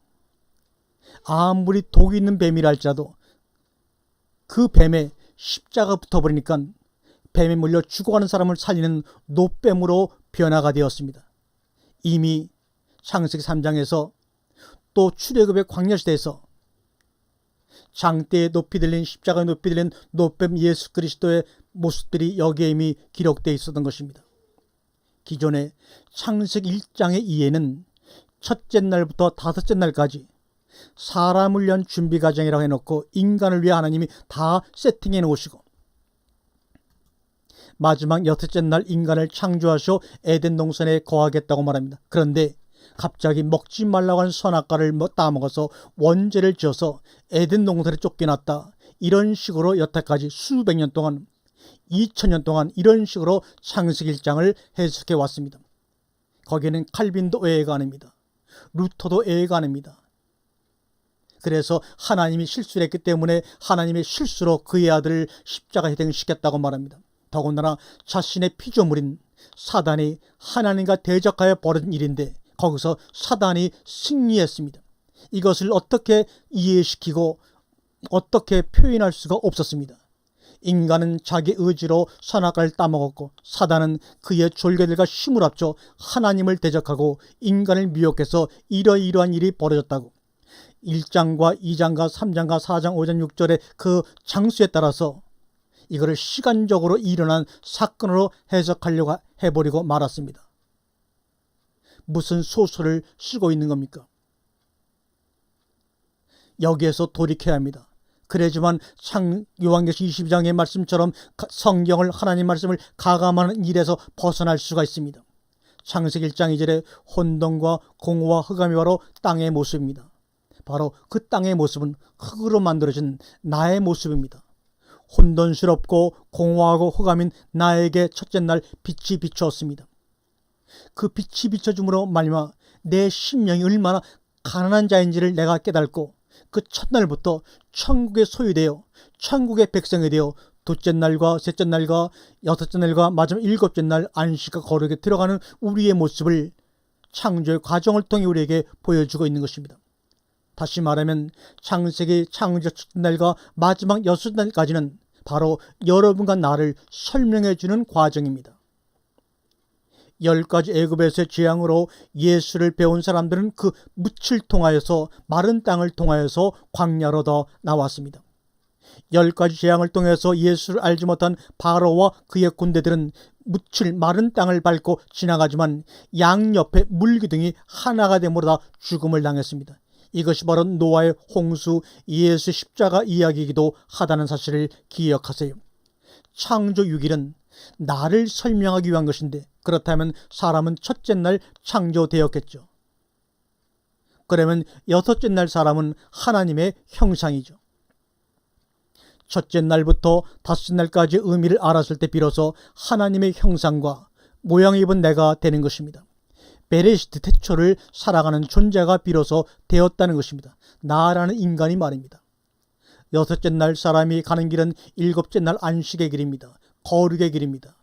아무리 독이 있는 뱀이라 할지라도 그 뱀에 십자가 붙어버리니까 뱀에 물려 죽어가는 사람을 살리는 노뱀으로 변화가 되었습니다. 이미 창세기 3장에서 또 출애굽의 광야시대에서 장대에 높이 들린 십자가에 높이 들린 노뱀 예수 그리스도의 모습들이 여기에 이미 기록되어 있었던 것입니다. 기존에 창세기 1장의 이해는 첫째 날부터 다섯째 날까지 사람을 위한 준비 과정이라고 해놓고 인간을 위해 하나님이 다 세팅해 놓으시고 마지막 여섯째 날 인간을 창조하셔 에덴 동산에 거하겠다고 말합니다. 그런데 갑자기 먹지 말라고 한 선악과를 따먹어서 원죄를 지어서 에덴 동산에 쫓겨났다. 이런 식으로 여태까지 수백 년 동안 2000년 동안 이런 식으로 창세기 1장을 해석해 왔습니다. 거기에는 칼빈도 오해가 아닙니다. 루터도 오해가 아닙니다. 그래서 하나님이 실수를 했기 때문에 하나님의 실수로 그의 아들을 십자가에 희생시켰다고 말합니다. 더군다나 자신의 피조물인 사단이 하나님과 대적하여 벌어진 일인데 거기서 사단이 승리했습니다. 이것을 어떻게 이해시키고 어떻게 표현할 수가 없었습니다. 인간은 자기 의지로 선악과를 따먹었고 사단은 그의 졸개들과 힘을 합쳐 하나님을 대적하고 인간을 미혹해서 이러이러한 일이 벌어졌다고 1장과 2장과 3장과 4장 5장 6절의 그 장수에 따라서 이거를 시간적으로 일어난 사건으로 해석하려고 해버리고 말았습니다. 무슨 소설을 쓰고 있는 겁니까? 여기에서 돌이켜야 합니다. 그래야지만 요한계시 22장의 말씀처럼 성경을 하나님 말씀을 가감하는 일에서 벗어날 수가 있습니다. 창세기 1장 2절에 혼돈과 공허와 흑암이 바로 땅의 모습입니다. 바로 그 땅의 모습은 흙으로 만들어진 나의 모습입니다. 혼돈스럽고 공허하고 흑암인 나에게 첫째 날 빛이 비추었습니다. 그 빛이 비춰줌으로 말미암아 내 심령이 얼마나 가난한 자인지를 내가 깨닫고 그 첫날부터 천국에 소유되어 천국의 백성이 되어 둘째 날과 셋째 날과 여섯째 날과 마지막 일곱째 날 안식과 거룩에 들어가는 우리의 모습을 창조의 과정을 통해 우리에게 보여주고 있는 것입니다. 다시 말하면 창세기 창조 첫째 날과 마지막 여섯 날까지는 바로 여러분과 나를 설명해 주는 과정입니다. 10가지 애굽에서의 재앙으로 예수를 배운 사람들은 그 묻을 통하여서 마른 땅을 통하여서 광야로 더 나왔습니다. 10가지 재앙을 통해서 예수를 알지 못한 바로와 그의 군대들은 묻을 마른 땅을 밟고 지나가지만 양옆에 물기둥이 하나가 됨으로 다 죽음을 당했습니다. 이것이 바로 노아의 홍수, 예수 십자가 이야기이기도 하다는 사실을 기억하세요. 창조 6일은 나를 설명하기 위한 것인데 그렇다면 사람은 첫째 날 창조되었겠죠. 그러면 여섯째 날 사람은 하나님의 형상이죠. 첫째 날부터 다섯째 날까지 의미를 알았을 때 비로소 하나님의 형상과 모양을 입은 내가 되는 것입니다. 베레시트 태초를 살아가는 존재가 비로소 되었다는 것입니다. 나라는 인간이 말입니다. 여섯째 날 사람이 가는 길은 일곱째 날 안식의 길입니다. 거룩의 길입니다.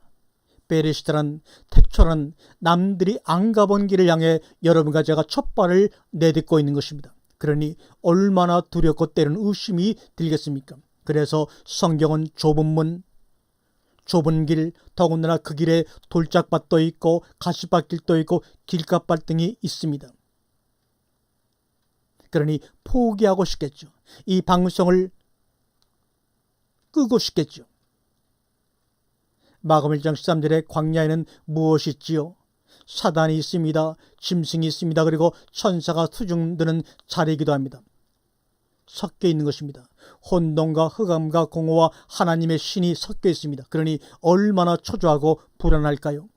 베레시트란 태초란 남들이 안 가본 길을 향해 여러분과 제가 첫 발을 내딛고 있는 것입니다. 그러니 얼마나 두렵고 때로는 의심이 들겠습니까? 그래서 성경은 좁은 문, 좁은 길, 더군다나 그 길에 돌짝밭도 있고 가시밭길도 있고 길가밭 등이 있습니다. 그러니 포기하고 싶겠죠. 이 방송을 끄고 싶겠죠. 마가복음 1장 13절에 광야에는 무엇이 있지요? 사단이 있습니다. 짐승이 있습니다. 그리고 천사가 수중드는 자리이기도 합니다. 섞여 있는 것입니다. 혼돈과 흑암과 공허와 하나님의 신이 섞여 있습니다. 그러니 얼마나 초조하고 불안할까요?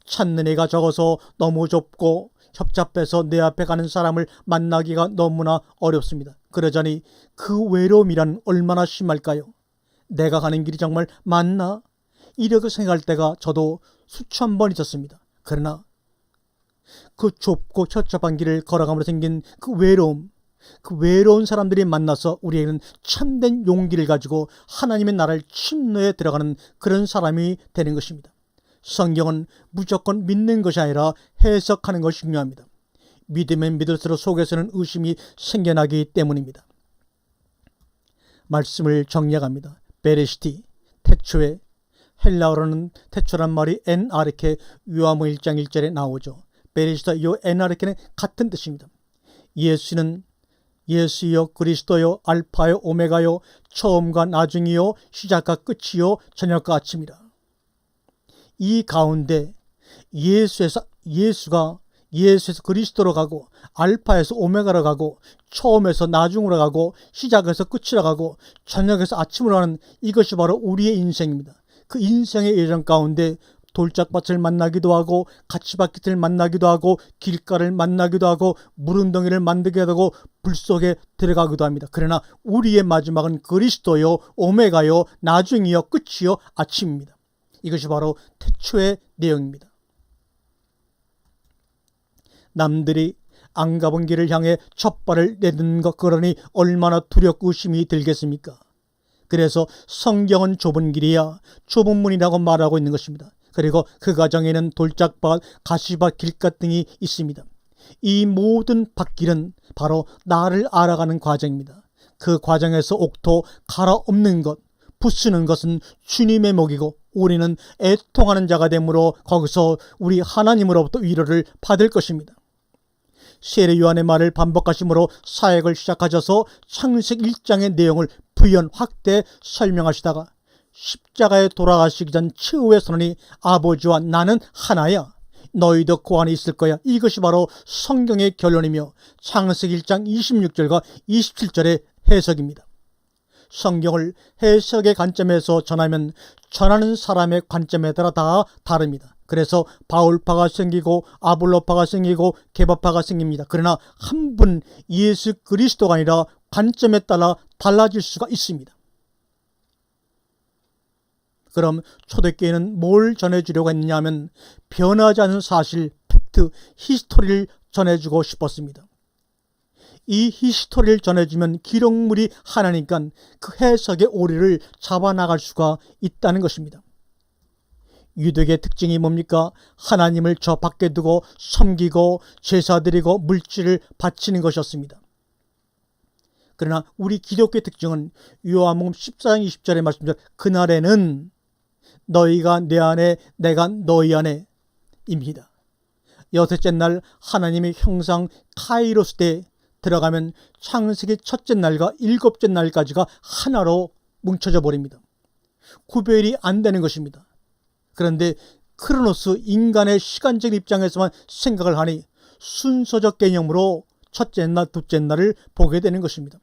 찾는 애가 적어서 너무 좁고 협잡해서 내 앞에 가는 사람을 만나기가 너무나 어렵습니다. 그러자니 그 외로움이란 얼마나 심할까요? 내가 가는 길이 정말 맞나? 이렇게 생각할 때가 저도 수천 번 있었습니다. 그러나 그 좁고 협잡한 길을 걸어감으로 생긴 그 외로운 사람들이 만나서 우리에게는 참된 용기를 가지고 하나님의 나라를 침노에 들어가는 그런 사람이 되는 것입니다. 성경은 무조건 믿는 것이 아니라 해석하는 것이 중요합니다. 믿으면 믿을수록 속에서는 의심이 생겨나기 때문입니다. 말씀을 정리합니다. 베레시티, 태초에, 헬라어로는 태초란 말이 엔아르케, 요한복음 1장 1절에 나오죠. 베레시티와 요 엔아르케는 같은 뜻입니다. 예수여 그리스도요 알파요 오메가요 처음과 나중이요 시작과 끝이요 저녁과 아침이라. 이 가운데 예수에서 그리스도로 가고 알파에서 오메가로 가고 처음에서 나중으로 가고 시작에서 끝으로 가고 저녁에서 아침으로 가는 이것이 바로 우리의 인생입니다. 그 인생의 여정 가운데 돌짝밭을 만나기도 하고 가시밭길을 만나기도 하고 길가를 만나기도 하고 물웅덩이를 만들기도 하고 불 속에 들어가기도 합니다. 그러나 우리의 마지막은 그리스도요 오메가요 나중이요 끝이요 아침입니다. 이것이 바로 태초의 내용입니다. 남들이 안 가본 길을 향해 첫 발을 내딛는 것, 그러니 얼마나 두렵고 의심이 들겠습니까? 그래서 성경은 좁은 길이야, 좁은 문이라고 말하고 있는 것입니다. 그리고 그 과정에는 돌짝밭, 가시밭, 길가 등이 있습니다. 이 모든 밭길은 바로 나를 알아가는 과정입니다. 그 과정에서 옥토 갈아엎는 것, 부수는 것은 주님의 목이고 우리는 애통하는 자가 되므로 거기서 우리 하나님으로부터 위로를 받을 것입니다. 세례 요한의 말을 반복하심으로 사역을 시작하셔서 창세기 1장의 내용을 부연 확대 설명하시다가 십자가에 돌아가시기 전 최후의 선언이 아버지와 나는 하나야, 너희도 그 안에 있을 거야. 이것이 바로 성경의 결론이며 창세기 1장 26절과 27절의 해석입니다. 성경을 해석의 관점에서 전하면 전하는 사람의 관점에 따라 다 다릅니다. 그래서 바울파가 생기고 아볼로파가 생기고 게바파가 생깁니다. 그러나 한 분 예수 그리스도가 아니라 관점에 따라 달라질 수가 있습니다. 그럼 초대교회는 뭘 전해주려고 했느냐 하면 변하지 않은 사실, 팩트, 히스토리를 전해주고 싶었습니다. 이 히스토리를 전해주면 기록물이 하나니까 그 해석의 오리를 잡아나갈 수가 있다는 것입니다. 유대교의 특징이 뭡니까? 하나님을 저 밖에 두고 섬기고 제사드리고 물질을 바치는 것이었습니다. 그러나 우리 기독교의 특징은 요한복음 14장 20절의 말씀대로 그날에는 너희가 내 안에 내가 너희 안에 입니다. 여섯째 날 하나님의 형상 카이로스 때에 들어가면 창세기 첫째 날과 일곱째 날까지가 하나로 뭉쳐져 버립니다. 구별이 안 되는 것입니다. 그런데 크로노스, 인간의 시간적 입장에서만 생각을 하니 순서적 개념으로 첫째 날, 둘째 날을 보게 되는 것입니다.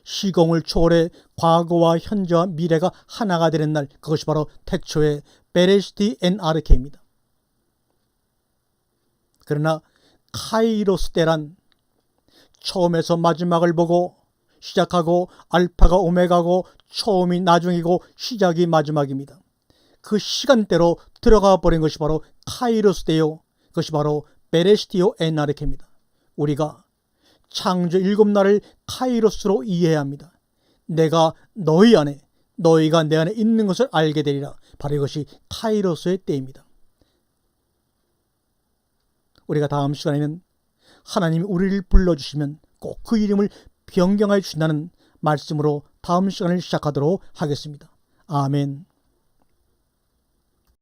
시공을 초월해 과거와 현재와 미래가 하나가 되는 날, 그것이 바로 태초의 베레시티 엔아르케입니다. 그러나 카이로스 때란 처음에서 마지막을 보고 시작하고 알파가 오메가고 처음이 나중이고 시작이 마지막입니다. 그 시간대로 들어가 버린 것이 바로 카이로스 때요. 그것이 바로 베레시티오 에나르케입니다. 우리가 창조 7날을 카이로스로 이해해야 합니다. 내가 너희 안에, 너희가 내 안에 있는 것을 알게 되리라. 바로 이것이 카이로스의 때입니다. 우리가 다음 시간에는 하나님이 우리를 불러주시면 꼭 그 이름을 변경하여 주신다는 말씀으로 다음 시간을 시작하도록 하겠습니다. 아멘.